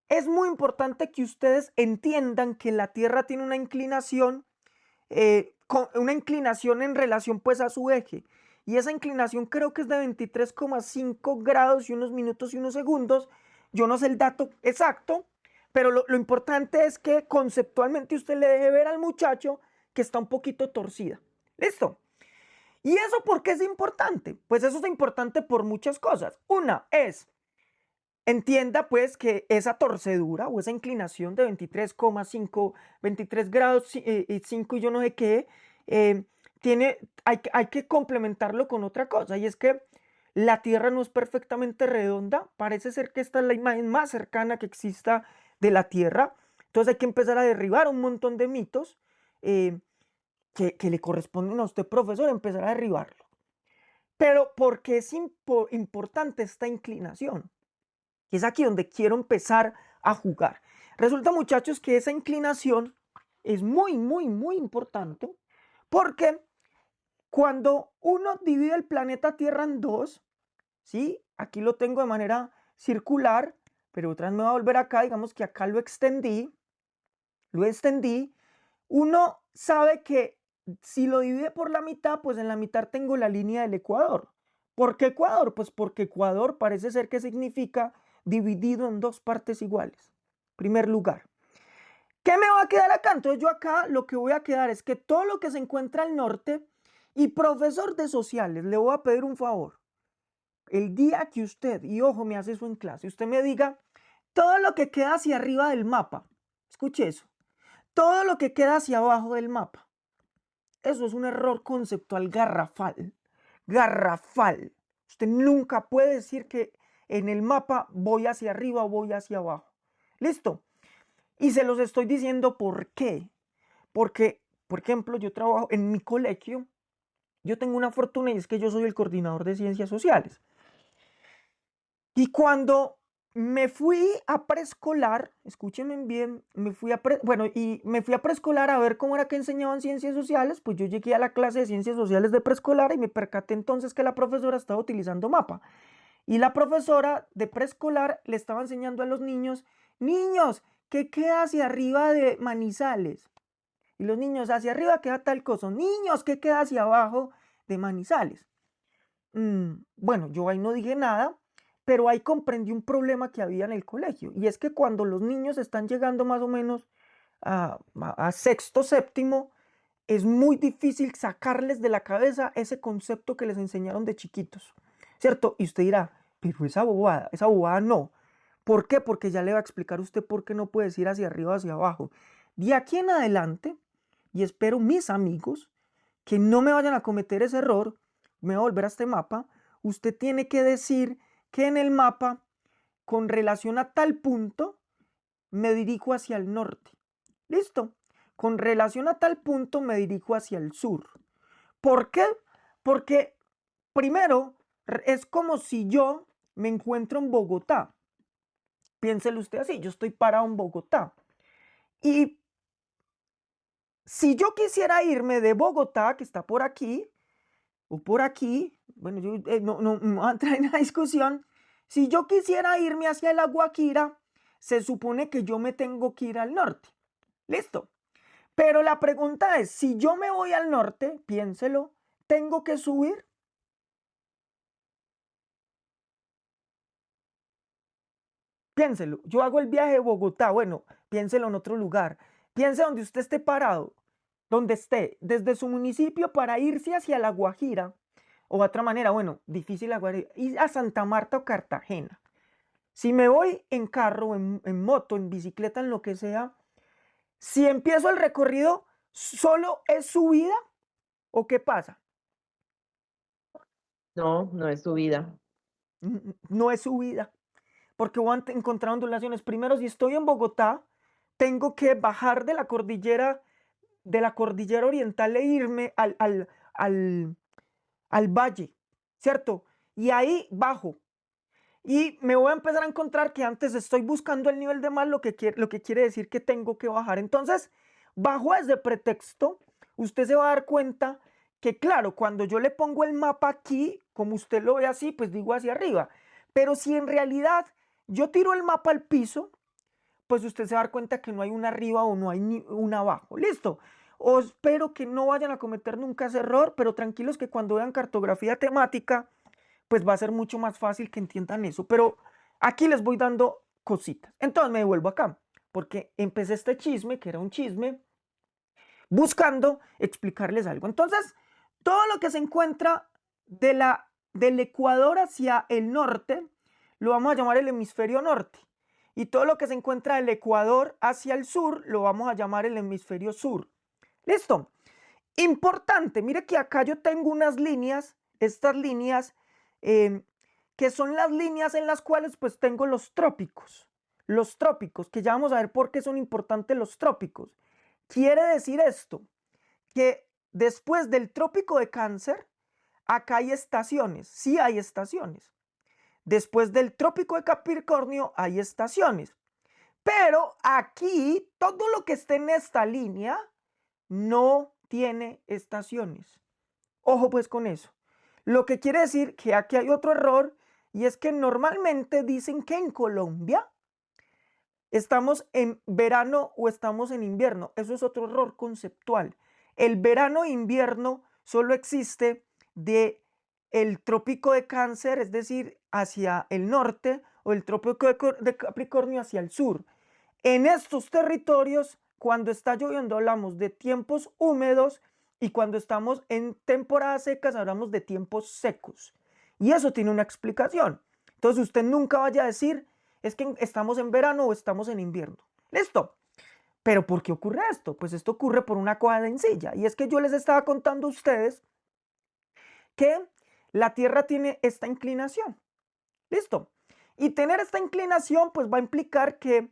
es muy importante que ustedes entiendan que la Tierra tiene una inclinación en relación pues a su eje. Y esa inclinación creo que es de 23,5 grados y unos minutos y unos segundos. Yo no sé el dato exacto, pero lo importante es que conceptualmente usted le deje ver al muchacho que está un poquito torcida. ¿Listo? ¿Y eso por qué es importante? Pues eso es importante por muchas cosas. Una es, entienda pues que esa torcedura o esa inclinación de 23,5, 23 grados y 5 y yo no sé qué, hay que complementarlo con otra cosa, y es que la Tierra no es perfectamente redonda. Parece ser que esta es la imagen más cercana que exista de la Tierra. Entonces hay que empezar a derribar un montón de mitos que le corresponden a usted, profesor, empezar a derribarlo. Pero ¿por qué es importante esta inclinación? Y es aquí donde quiero empezar a jugar. Resulta, muchachos, que esa inclinación es muy, muy, muy importante porque cuando uno divide el planeta Tierra en dos, ¿sí? Aquí lo tengo de manera circular, pero otra vez me voy a volver acá, digamos que acá lo extendí. Uno sabe que si lo divide por la mitad, pues en la mitad tengo la línea del Ecuador. ¿Por qué Ecuador? Pues porque Ecuador parece ser que significa dividido en dos partes iguales. Primer lugar. ¿Qué me va a quedar acá? Entonces yo acá lo que voy a quedar es que todo lo que se encuentra al norte, y profesor de sociales, le voy a pedir un favor. El día que usted, y ojo, me hace eso en clase, usted me diga todo lo que queda hacia arriba del mapa. Escuche eso. Todo lo que queda hacia abajo del mapa. Eso es un error conceptual garrafal. Garrafal. Usted nunca puede decir que en el mapa voy hacia arriba o voy hacia abajo. ¿Listo? Y se los estoy diciendo por qué. Porque, por ejemplo, yo trabajo en mi colegio. Yo tengo una fortuna y es que yo soy el coordinador de ciencias sociales. Y cuando me fui a preescolar, escúchenme bien, me fui a preescolar a ver cómo era que enseñaban ciencias sociales, pues yo llegué a la clase de ciencias sociales de preescolar y me percaté entonces que la profesora estaba utilizando mapa. Y la profesora de preescolar le estaba enseñando a los niños, niños, ¿qué queda hacia arriba de Manizales? Y los niños, hacia arriba queda tal cosa. Niños, ¿qué queda hacia abajo de Manizales? Bueno, yo ahí no dije nada, pero ahí comprendí un problema que había en el colegio. Y es que cuando los niños están llegando más o menos a sexto, séptimo, es muy difícil sacarles de la cabeza ese concepto que les enseñaron de chiquitos, ¿cierto? Y usted dirá, pero esa bobada no. ¿Por qué? Porque ya le va a explicar usted por qué no puedes ir hacia arriba o hacia abajo. De aquí en adelante, y espero mis amigos que no me vayan a cometer ese error, me voy a volver a este mapa, usted tiene que decir que en el mapa, con relación a tal punto, me dirijo hacia el norte. ¿Listo? Con relación a tal punto me dirijo hacia el sur. ¿Por qué? Porque primero es como si yo me encuentro en Bogotá. Piénselo usted así, yo estoy parado en Bogotá. Y si yo quisiera irme de Bogotá, que está por aquí, o por aquí, bueno, yo no me voy a entrar en la discusión. Si yo quisiera irme hacia La Guajira, se supone que yo me tengo que ir al norte. ¿Listo? Pero la pregunta es, si yo me voy al norte, piénselo, ¿tengo que subir? Piénselo, yo hago el viaje de Bogotá, bueno, piénselo en otro lugar. Piense donde usted esté parado, donde esté, desde su municipio para irse hacia La Guajira, o de otra manera, bueno, difícil La Guajira, ir a Santa Marta o Cartagena. Si me voy en carro, en moto, en bicicleta, en lo que sea, si empiezo el recorrido, ¿solo es subida o qué pasa? No, no es su vida. No es subida, porque voy a encontrar ondulaciones. Primero, si estoy en Bogotá, tengo que bajar de la cordillera oriental e irme al valle, ¿cierto? Y ahí bajo. Y me voy a empezar a encontrar que antes estoy buscando el nivel de mar, lo que quiere decir que tengo que bajar. Entonces, bajo ese pretexto, usted se va a dar cuenta que, claro, cuando yo le pongo el mapa aquí, como usted lo ve así, pues digo hacia arriba. Pero si en realidad yo tiro el mapa al piso, pues usted se va a dar cuenta que no hay una arriba o no hay ni una abajo. ¿Listo? Os espero que no vayan a cometer nunca ese error, pero tranquilos que cuando vean cartografía temática, pues va a ser mucho más fácil que entiendan eso. Pero aquí les voy dando cositas. Entonces me devuelvo acá, porque empecé este chisme, que era un chisme, buscando explicarles algo. Entonces, todo lo que se encuentra del Ecuador hacia el norte, lo vamos a llamar el hemisferio norte. Y todo lo que se encuentra del Ecuador hacia el sur, lo vamos a llamar el hemisferio sur. ¿Listo? Importante, mire que acá yo tengo unas líneas, estas líneas que son las líneas en las cuales pues tengo los trópicos, que ya vamos a ver por qué son importantes los trópicos. Quiere decir esto, que después del trópico de Cáncer, acá hay estaciones, sí hay estaciones. Después del trópico de Capricornio hay estaciones, Pero aquí, todo lo que esté en esta línea no tiene estaciones. Ojo pues con eso. Lo que quiere decir que aquí hay otro error, y es que normalmente dicen que en Colombia estamos en verano o estamos en invierno. Eso es otro error conceptual. El verano e invierno solo existe de el trópico de Cáncer, es decir, hacia el norte, o el trópico de Capricornio hacia el sur. En estos territorios, cuando está lloviendo, hablamos de tiempos húmedos, y cuando estamos en temporadas secas, hablamos de tiempos secos. Y eso tiene una explicación. Entonces usted nunca vaya a decir, es que estamos en verano o estamos en invierno. ¿Listo? Pero ¿por qué ocurre esto? Pues esto ocurre por una cosa sencilla, y es que yo les estaba contando a ustedes que la Tierra tiene esta inclinación. ¿Listo? Y tener esta inclinación pues va a implicar que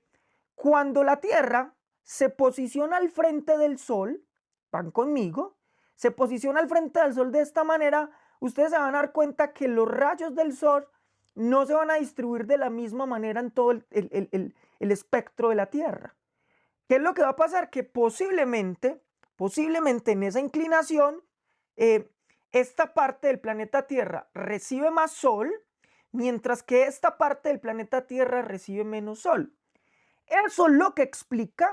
cuando la Tierra se posiciona al frente del Sol, van conmigo, se posiciona al frente del Sol de esta manera, ustedes se van a dar cuenta que los rayos del Sol no se van a distribuir de la misma manera en todo el espectro de la Tierra. ¿Qué es lo que va a pasar? Que posiblemente en esa inclinación, esta parte del planeta Tierra recibe más Sol, mientras que esta parte del planeta Tierra recibe menos Sol. Eso es lo que explica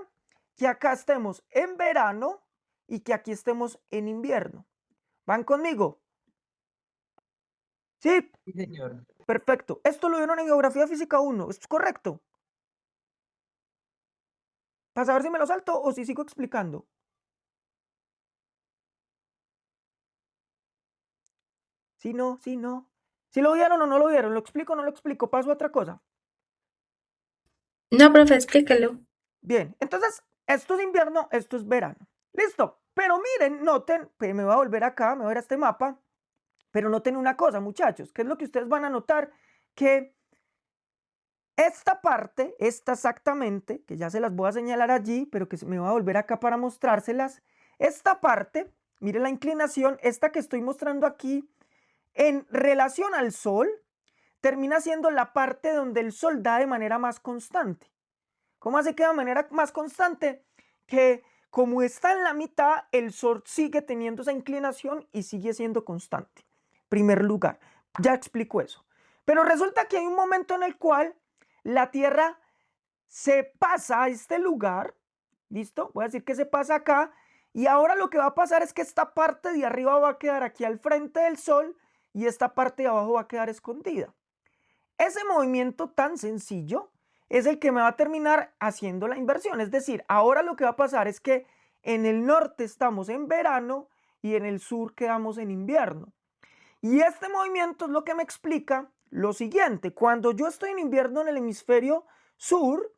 que acá estemos en verano y que aquí estemos en invierno. ¿Van conmigo? Sí, Sí, señor. perfecto. Esto lo vieron en Geografía Física 1, ¿esto es correcto? Para saber si me lo salto o si sigo explicando. Sí, no, sí, no. ¿Si lo vieron o no lo vieron? ¿Lo explico o no lo explico? Paso a otra cosa. No, profe, explíquelo. Bien, entonces, esto es invierno, esto es verano. Listo. Pero miren, noten, me voy a volver acá, me voy a ir a este mapa, pero noten una cosa, muchachos, que es lo que ustedes van a notar, que esta parte, esta exactamente, que ya se las voy a señalar allí, pero que me voy a volver acá para mostrárselas, esta parte, miren la inclinación, esta que estoy mostrando aquí, en relación al Sol, termina siendo la parte donde el Sol da de manera más constante. ¿Cómo hace que de manera más constante? Que como está en la mitad, el Sol sigue teniendo esa inclinación y sigue siendo constante. Primer lugar, ya explico eso. Pero resulta que hay un momento en el cual la Tierra se pasa a este lugar, ¿listo? Voy a decir que se pasa acá, y ahora lo que va a pasar es que esta parte de arriba va a quedar aquí al frente del Sol y esta parte de abajo va a quedar escondida. Ese movimiento tan sencillo es el que me va a terminar haciendo la inversión. Es decir, ahora lo que va a pasar es que en el norte estamos en verano y en el sur quedamos en invierno. Y este movimiento es lo que me explica lo siguiente. Cuando yo estoy en invierno en el hemisferio sur,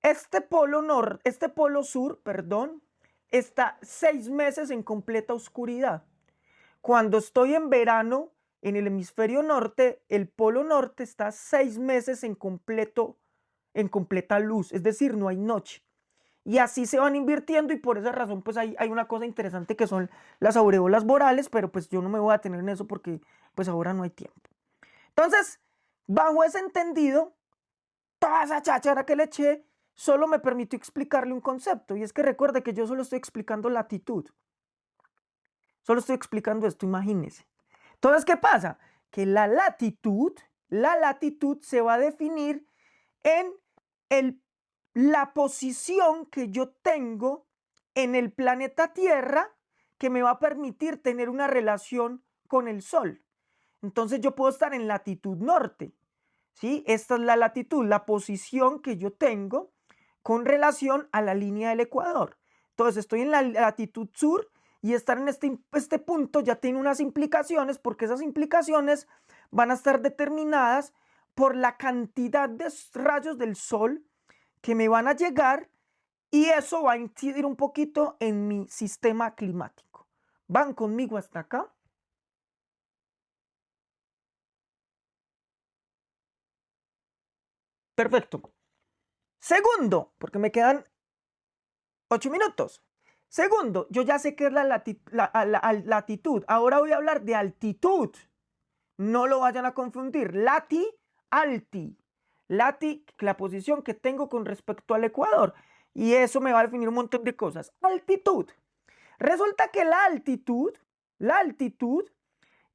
este polo sur, está 6 meses en completa oscuridad. Cuando estoy en verano en el hemisferio norte, el polo norte está 6 meses en completa luz, es decir, no hay noche. Y así se van invirtiendo, y por esa razón pues hay una cosa interesante que son las aureolas boreales, pero pues yo no me voy a tener en eso porque pues ahora no hay tiempo. Entonces, bajo ese entendido, toda esa cháchara que le eché solo me permitió explicarle un concepto, y es que recuerde que yo solo estoy explicando latitud. Solo estoy explicando esto, imagínense. Entonces, ¿qué pasa? Que la latitud se va a definir en la posición que yo tengo en el planeta Tierra, que me va a permitir tener una relación con el Sol. Entonces yo puedo estar en latitud norte, ¿sí? Esta es la latitud, la posición que yo tengo con relación a la línea del Ecuador. Entonces estoy en la latitud sur, y estar en este punto ya tiene unas implicaciones, porque esas implicaciones van a estar determinadas por la cantidad de rayos del Sol que me van a llegar, y eso va a incidir un poquito en mi sistema climático. ¿Van conmigo hasta acá? Perfecto. Segundo, porque me quedan 8 minutos. Segundo, yo ya sé qué es la latitud. Ahora voy a hablar de altitud. No lo vayan a confundir. Lati, alti. la posición que tengo con respecto al ecuador. Y eso me va a definir un montón de cosas. Altitud. Resulta que la altitud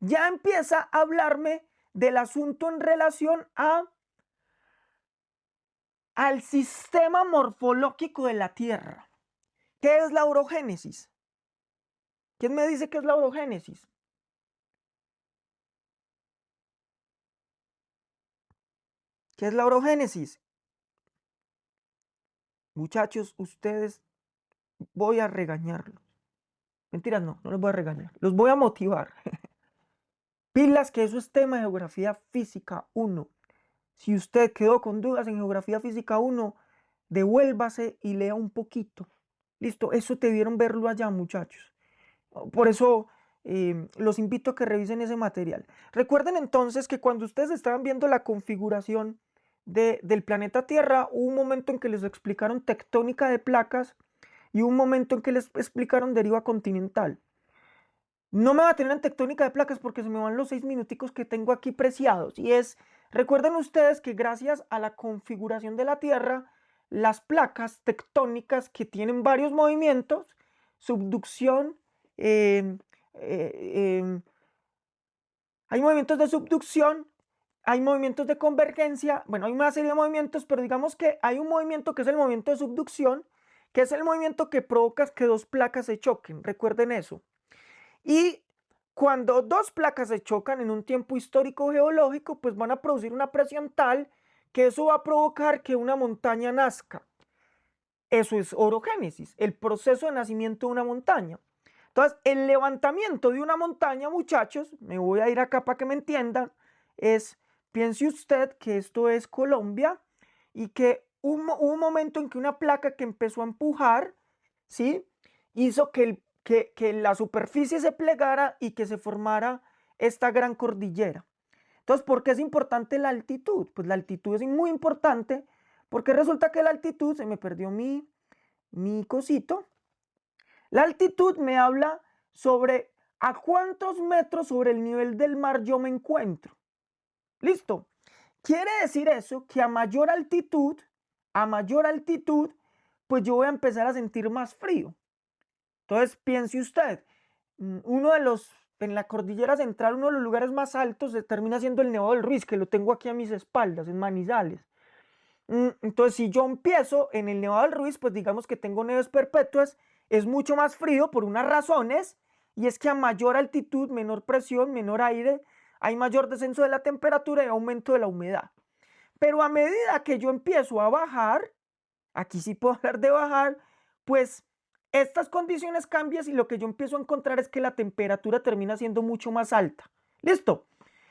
ya empieza a hablarme del asunto en relación al sistema morfológico de la Tierra. ¿Qué es la orogénesis? ¿Quién me dice qué es la orogénesis? ¿Qué es la orogénesis? Muchachos, ustedes voy a regañarlos. Mentiras, no los voy a regañar. Los voy a motivar. Pilas que eso es tema de geografía física 1. Si usted quedó con dudas en geografía física 1, devuélvase y lea un poquito. Listo, eso debieron verlo allá, muchachos. Por eso los invito a que revisen ese material. Recuerden entonces que cuando ustedes estaban viendo la configuración del planeta Tierra, hubo un momento en que les explicaron tectónica de placas y un momento en que les explicaron deriva continental. No me va a tener en tectónica de placas porque se me van los 6 minuticos que tengo aquí preciados. Y recuerden ustedes que gracias a la configuración de la Tierra, las placas tectónicas que tienen varios movimientos, subducción, hay movimientos de subducción, hay movimientos de convergencia, bueno, hay una serie de movimientos, pero digamos que hay un movimiento que es el movimiento de subducción, que es el movimiento que provoca que dos placas se choquen, recuerden eso. Y cuando dos placas se chocan en un tiempo histórico geológico, pues van a producir una presión tal que eso va a provocar que una montaña nazca. Eso es orogénesis, el proceso de nacimiento de una montaña. Entonces, el levantamiento de una montaña, muchachos, me voy a ir acá para que me entiendan, piense usted que esto es Colombia y que hubo un momento en que una placa que empezó a empujar, ¿sí?, hizo que la superficie se plegara y que se formara esta gran cordillera. Entonces, ¿por qué es importante la altitud? Pues la altitud es muy importante porque resulta que la altitud, se me perdió mi cosito, la altitud me habla sobre a cuántos metros sobre el nivel del mar yo me encuentro. ¿Listo? Quiere decir eso que a mayor altitud, pues yo voy a empezar a sentir más frío. Entonces, piense usted, en la cordillera central, uno de los lugares más altos termina siendo el Nevado del Ruiz, que lo tengo aquí a mis espaldas, en Manizales. Entonces, si yo empiezo en el Nevado del Ruiz, pues digamos que tengo nieves perpetuas, es mucho más frío por unas razones, y es que a mayor altitud, menor presión, menor aire, hay mayor descenso de la temperatura y aumento de la humedad. Pero a medida que yo empiezo a bajar, aquí sí puedo hablar de bajar, pues estas condiciones cambian y lo que yo empiezo a encontrar es que la temperatura termina siendo mucho más alta. ¿Listo?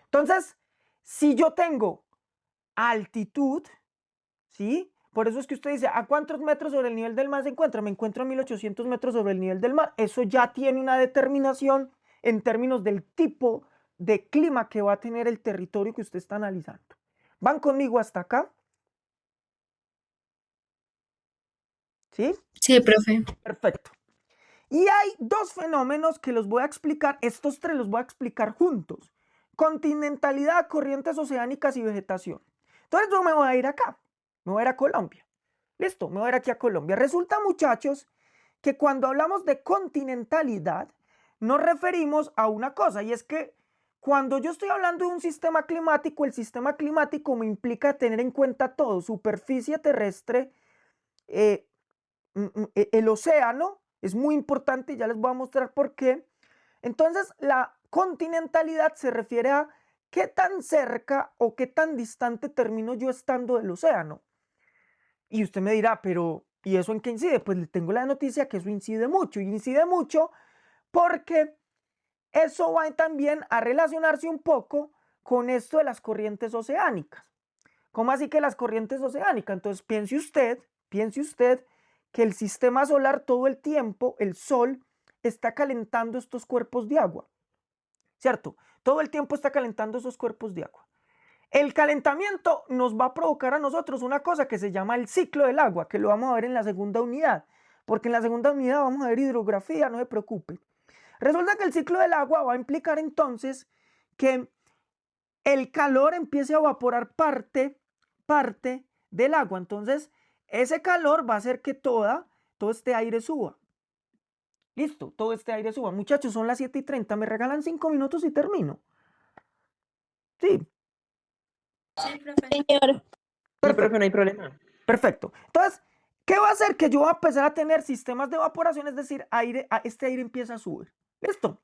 Entonces, si yo tengo altitud, ¿sí? Por eso es que usted dice, ¿a cuántos metros sobre el nivel del mar se encuentra? Me encuentro a 1800 metros sobre el nivel del mar. Eso ya tiene una determinación en términos del tipo de clima que va a tener el territorio que usted está analizando. ¿Van conmigo hasta acá? ¿Sí? Sí, profe. Perfecto. Y hay dos fenómenos que los voy a explicar, estos tres los voy a explicar juntos. Continentalidad, corrientes oceánicas y vegetación. Entonces yo me voy a ir acá, me voy a ir a Colombia. Listo, me voy a ir aquí a Colombia. Resulta, muchachos, que cuando hablamos de continentalidad, nos referimos a una cosa, y es que cuando yo estoy hablando de un sistema climático, el sistema climático me implica tener en cuenta todo, superficie terrestre, el océano, es muy importante, ya les voy a mostrar por qué. Entonces, la continentalidad se refiere a qué tan cerca o qué tan distante termino yo estando del océano. Y usted me dirá, pero ¿y eso en qué incide? Pues le tengo la noticia que eso incide mucho, y incide mucho porque eso va también a relacionarse un poco con esto de las corrientes oceánicas. ¿Cómo así que las corrientes oceánicas? Entonces piense usted que el sistema solar todo el tiempo, el sol, está calentando estos cuerpos de agua, ¿cierto? Todo el tiempo está calentando esos cuerpos de agua. El calentamiento nos va a provocar a nosotros una cosa que se llama el ciclo del agua, que lo vamos a ver en la segunda unidad, porque en la segunda unidad vamos a ver hidrografía, no se preocupe. Resulta que el ciclo del agua va a implicar entonces que el calor empiece a evaporar parte parte del agua. Entonces, ese calor va a hacer que todo este aire suba. Listo, todo este aire suba. Muchachos, son las 7:30. ¿Me regalan 5 minutos y termino? Sí, Sí, profe. Señor, Sí, perfecto. profe, no hay problema. Perfecto. Entonces, ¿qué va a hacer? Que yo voy a empezar a tener sistemas de evaporación, es decir, este aire empieza a subir. ¿Listo?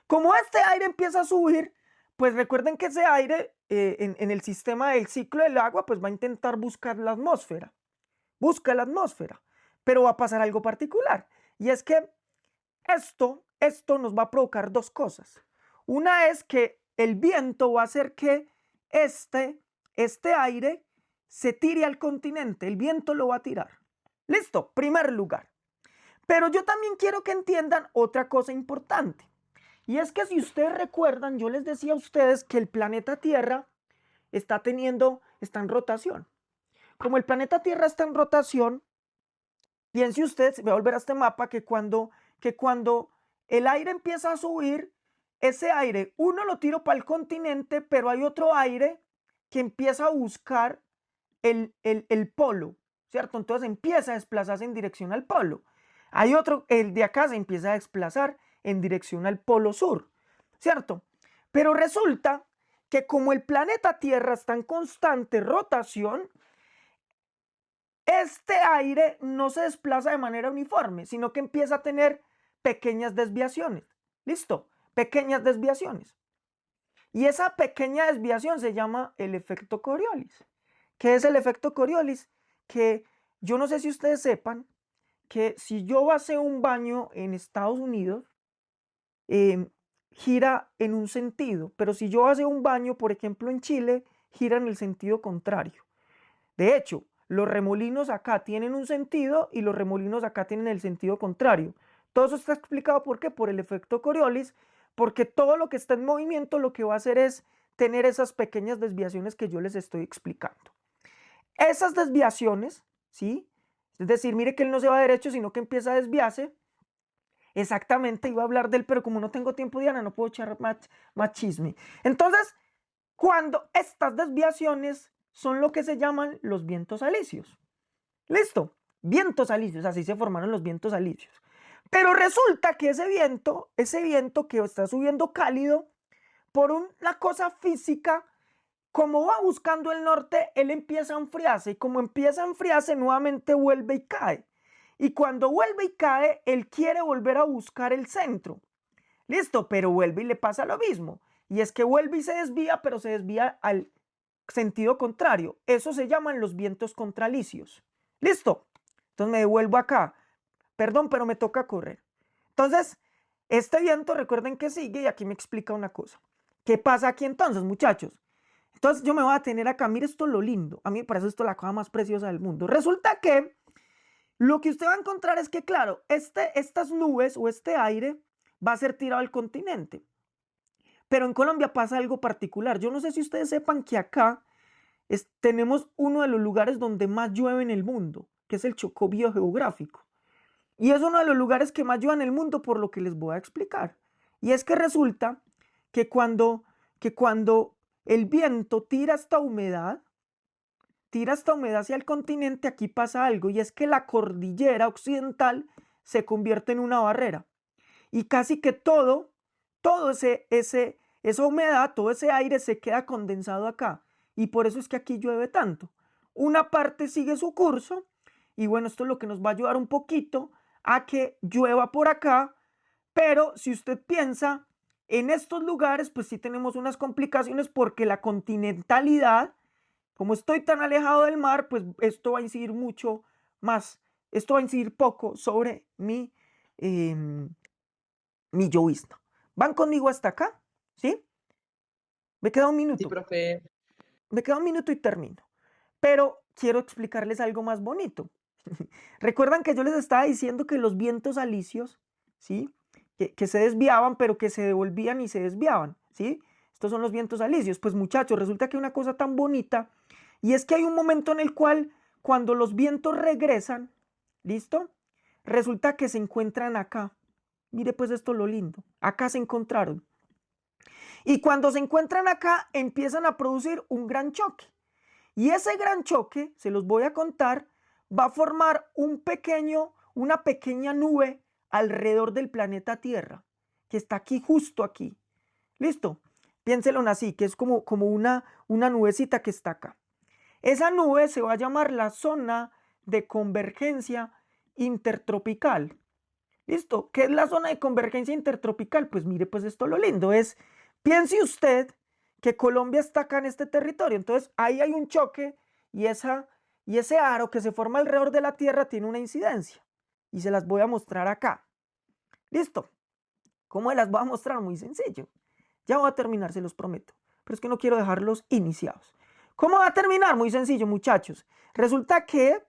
Como este aire empieza a subir, pues recuerden que ese aire en el sistema del ciclo del agua, pues va a intentar buscar la atmósfera. Busca la atmósfera. Pero va a pasar algo particular. Y es que esto nos va a provocar dos cosas. Una es que el viento va a hacer que este aire se tire al continente. El viento lo va a tirar. Listo, primer lugar. Pero yo también quiero que entiendan otra cosa importante. Y es que si ustedes recuerdan, yo les decía a ustedes que el planeta Tierra está en rotación. Como el planeta Tierra está en rotación, piense usted, voy a volver a este mapa, que cuando el aire empieza a subir, ese aire, uno lo tiro para el continente, pero hay otro aire que empieza a buscar el polo, ¿cierto? Entonces empieza a desplazarse en dirección al polo. Hay otro, el de acá se empieza a desplazar en dirección al polo sur, ¿cierto? Pero resulta que como el planeta Tierra está en constante rotación, este aire no se desplaza de manera uniforme, sino que empieza a tener pequeñas desviaciones. ¿Listo? Pequeñas desviaciones. Y esa pequeña desviación se llama el efecto Coriolis. ¿Qué es el efecto Coriolis? Que yo no sé si ustedes sepan que si yo hago un baño en Estados Unidos, gira en un sentido, pero si yo hago un baño, por ejemplo, en Chile, gira en el sentido contrario. De hecho, los remolinos acá tienen un sentido y los remolinos acá tienen el sentido contrario. Todo eso está explicado ¿por qué? Por el efecto Coriolis, porque todo lo que está en movimiento lo que va a hacer es tener esas pequeñas desviaciones que yo les estoy explicando. Esas desviaciones, ¿sí? Es decir, mire que él no se va derecho, sino que empieza a desviarse. Exactamente, iba a hablar de él, pero como no tengo tiempo, Diana, no puedo echar más chisme. Entonces, cuando estas desviaciones son lo que se llaman los vientos alisios. ¿Listo? Vientos alisios, así se formaron los vientos alisios. Pero resulta que ese viento que está subiendo cálido, por una cosa física, como va buscando el norte, él empieza a enfriarse. Y como empieza a enfriarse, nuevamente vuelve y cae. Y cuando vuelve y cae, él quiere volver a buscar el centro. Listo, pero vuelve y le pasa lo mismo. Y es que vuelve y se desvía, pero se desvía al sentido contrario. Eso se llaman los vientos contralicios. Listo. Entonces me devuelvo acá. Perdón, pero me toca correr. Entonces, este viento, recuerden que sigue y aquí me explica una cosa. ¿Qué pasa aquí entonces, muchachos? Entonces yo me voy a tener acá. Mire esto lo lindo. A mí me parece esto la cosa más preciosa del mundo. Resulta que lo que usted va a encontrar es que, claro, estas nubes o este aire va a ser tirado al continente. Pero en Colombia pasa algo particular. Yo no sé si ustedes sepan que acá tenemos uno de los lugares donde más llueve en el mundo, que es el Chocó biogeográfico. Y es uno de los lugares que más llueve en el mundo por lo que les voy a explicar. Y es que resulta que cuando el viento tira esta humedad hacia el continente, aquí pasa algo, y es que la cordillera occidental se convierte en una barrera. Y casi que esa humedad, todo ese aire se queda condensado acá. Y por eso es que aquí llueve tanto. Una parte sigue su curso, y bueno, esto es lo que nos va a ayudar un poquito a que llueva por acá. Pero si usted piensa en estos lugares, pues sí tenemos unas complicaciones porque la continentalidad, como estoy tan alejado del mar, pues esto va a incidir mucho más, esto va a incidir poco sobre mi llovizna. ¿Van conmigo hasta acá? ¿Sí? Me queda un Sí, minuto. profe. Me queda un minuto y termino. Pero quiero explicarles algo más bonito. Recuerdan que yo les estaba diciendo que los vientos alisios, ¿sí? Que se desviaban, pero que se devolvían y se desviaban, ¿sí? Estos son los vientos alisios. Pues muchachos, resulta que hay una cosa tan bonita, y es que hay un momento en el cual, cuando los vientos regresan, ¿listo? Resulta que se encuentran acá. Mire pues esto lo lindo. Acá se encontraron. Y cuando se encuentran acá, empiezan a producir un gran choque. Y ese gran choque, se los voy a contar, va a formar una pequeña nube alrededor del planeta Tierra, que está aquí, justo aquí. ¿Listo? Piénselo así, que es como una nubecita que está acá. Esa nube se va a llamar la zona de convergencia intertropical. ¿Listo? ¿Qué es la zona de convergencia intertropical? Pues mire, pues esto lo lindo es, piense usted que Colombia está acá en este territorio, entonces ahí hay un choque y ese aro que se forma alrededor de la Tierra tiene una incidencia y se las voy a mostrar acá. ¿Listo? ¿Cómo las voy a mostrar? Muy sencillo. Ya voy a terminar, se los prometo, pero es que no quiero dejarlos iniciados. ¿Cómo va a terminar? Muy sencillo, muchachos. Resulta que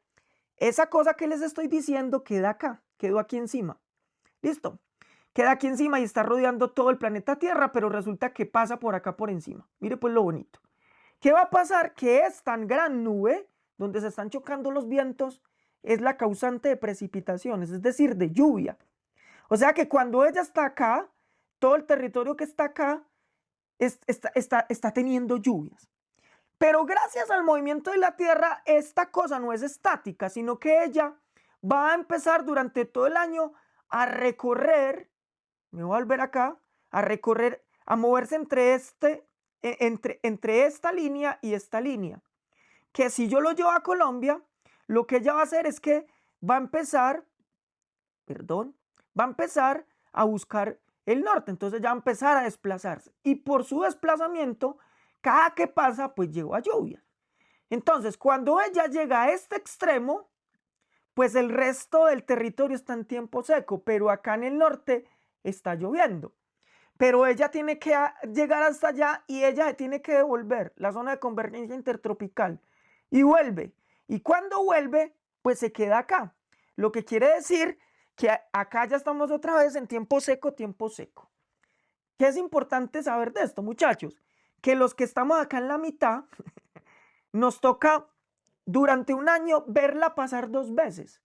esa cosa que les estoy diciendo queda acá, quedó aquí encima. ¿Listo? Queda aquí encima y está rodeando todo el planeta Tierra, pero resulta que pasa por acá por encima. Mire pues lo bonito. ¿Qué va a pasar? Que es tan gran nube, donde se están chocando los vientos, es la causante de precipitaciones, es decir, de lluvia. O sea que cuando ella está acá, todo el territorio que está acá está teniendo lluvias. Pero gracias al movimiento de la Tierra, esta cosa no es estática, sino que ella va a empezar durante todo el año a recorrer, me voy a volver acá, a recorrer, a moverse entre esta línea y esta línea. Que si yo lo llevo a Colombia, lo que ella va a hacer es que va a empezar, va a empezar a buscar el norte, entonces ya va a empezar a desplazarse. Y por su desplazamiento, cada que pasa, pues lleva lluvias. Entonces, cuando ella llega a este extremo, pues el resto del territorio está en tiempo seco, pero acá en el norte está lloviendo. Pero ella tiene que llegar hasta allá y ella tiene que devolver la zona de convergencia intertropical y vuelve. Y cuando vuelve, pues se queda acá. Lo que quiere decir que acá ya estamos otra vez en tiempo seco, tiempo seco. ¿Qué es importante saber de esto, muchachos? Que los que estamos acá en la mitad, nos toca durante un año verla pasar 2 veces.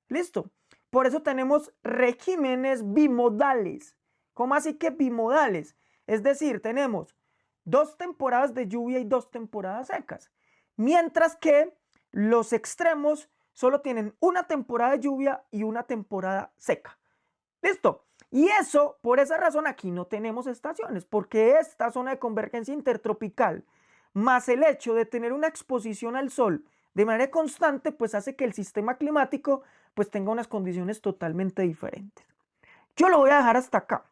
¿Listo? Por eso tenemos regímenes bimodales. ¿Cómo así que bimodales? Es decir, tenemos 2 temporadas de lluvia y 2 temporadas secas. Mientras que los extremos solo tienen una temporada de lluvia y una temporada seca. ¿Listo? Y eso, por esa razón, aquí no tenemos estaciones, porque esta zona de convergencia intertropical, más el hecho de tener una exposición al sol de manera constante, pues hace que el sistema climático pues tenga unas condiciones totalmente diferentes. Yo lo voy a dejar hasta acá,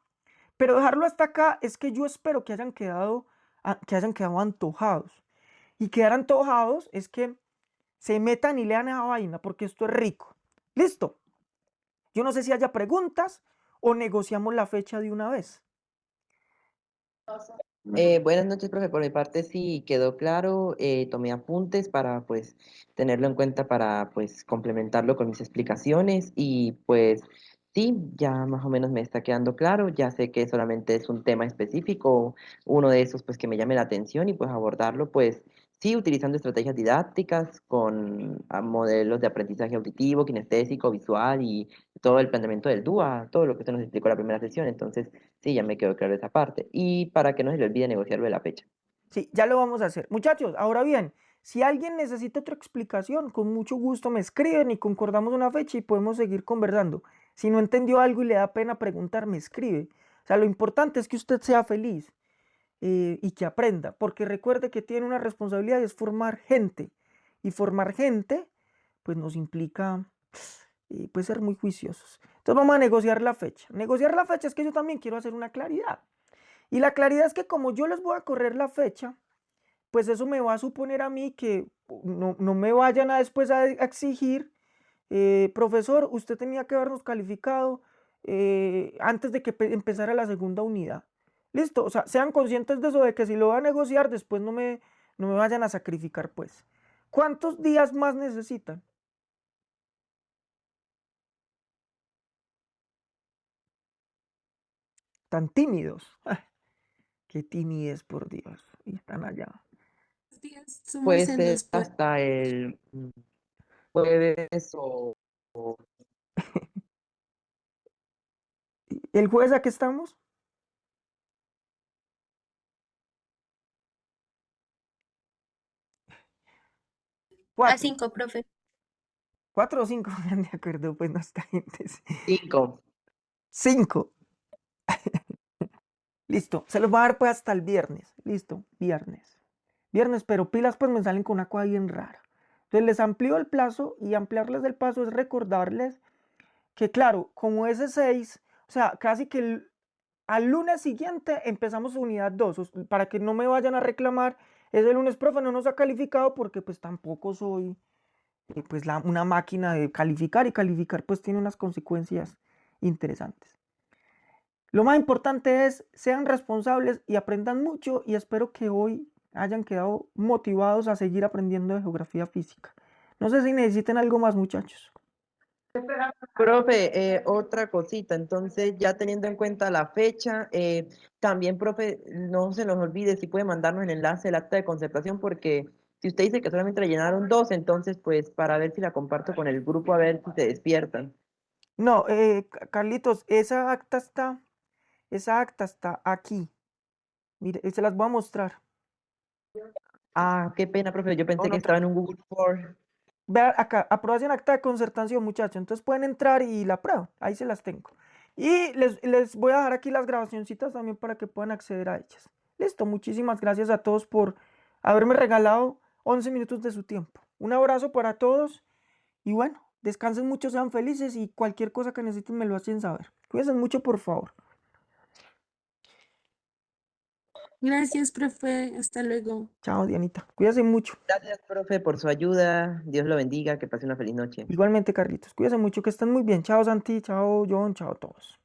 pero dejarlo hasta acá es que yo espero que hayan quedado antojados. Y quedar antojados es que se metan y lean esa vaina, porque esto es rico. ¿Listo? Yo no sé si haya preguntas o negociamos la fecha de una vez. Buenas noches, profe. Por mi parte sí quedó claro. Tomé apuntes para pues tenerlo en cuenta para pues complementarlo con mis explicaciones y pues sí, ya más o menos me está quedando claro. Ya sé que solamente es un tema específico, uno de esos pues que me llame la atención y pues abordarlo pues sí utilizando estrategias didácticas con modelos de aprendizaje auditivo, kinestésico, visual y todo el planteamiento del DUA, todo lo que usted nos explicó en la primera sesión. Entonces sí, ya me quedó claro esa parte. Y para que no se le olvide negociarlo de la fecha. Sí, ya lo vamos a hacer. Muchachos, ahora bien, si alguien necesita otra explicación, con mucho gusto me escriben y concordamos una fecha y podemos seguir conversando. Si no entendió algo y le da pena preguntar, me escribe. O sea, lo importante es que usted sea feliz y que aprenda, porque recuerde que tiene una responsabilidad y es formar gente. Y formar gente, pues nos implica pues ser muy juiciosos. Entonces vamos a negociar la fecha. Negociar la fecha es que yo también quiero hacer una claridad. Y la claridad es que como yo les voy a correr la fecha, pues eso me va a suponer a mí que no me vayan a después a exigir, profesor, usted tenía que habernos calificado antes de que empezara la segunda unidad. Listo, o sea, sean conscientes de eso, de que si lo va a negociar, después no me vayan a sacrificar, pues. ¿Cuántos días más necesitan? Tan tímidos. Qué timidez, por Dios. Y están allá. Días, su Puede merced ser nos puede. hasta el jueves o ¿El jueves a qué estamos? Cuatro. 5, profe. 4 o 5, de acuerdo, pues no está gente. 5. 5. Listo, se los voy a dar pues hasta el viernes. Listo, viernes. Viernes, pero pilas pues me salen con una cosa bien rara. Entonces les amplío el plazo y ampliarles el plazo es recordarles que claro, como ese 6, o sea, casi que al lunes siguiente empezamos unidad 2, para que no me vayan a reclamar, ese lunes, profe, no nos ha calificado porque pues tampoco soy pues una máquina de calificar y calificar pues tiene unas consecuencias interesantes. Lo más importante es sean responsables y aprendan mucho y espero que hoy hayan quedado motivados a seguir aprendiendo de geografía física. No sé si necesiten algo más, muchachos. Profe, otra cosita, entonces ya teniendo en cuenta la fecha, también, profe, no se nos olvide si puede mandarnos el enlace del acta de concertación, porque si usted dice que solamente le llenaron 2, entonces pues para ver si la comparto con el grupo, a ver si se despiertan. No, Carlitos, esa acta está aquí. Mire, se las voy a mostrar. Ah, qué pena, profe, yo No, pensé que no, estaba en un Google Form. vea acá, aprobación acta de concertación, muchachos. Entonces pueden entrar y la prueban. Ahí se las tengo. Y les voy a dejar aquí las grabacioncitas también para que puedan acceder a ellas. Listo, muchísimas gracias a todos por haberme regalado 11 minutos de su tiempo. Un abrazo para todos y bueno, descansen mucho, sean felices y cualquier cosa que necesiten me lo hacen saber. Cuídense mucho, por favor. Gracias, profe. Hasta luego. Chao, Dianita. Cuídense mucho. Gracias, profe, por su ayuda. Dios lo bendiga, que pase una feliz noche. Igualmente, Carlitos. Cuídense mucho, que estén muy bien. Chao, Santi. Chao, John. Chao a todos.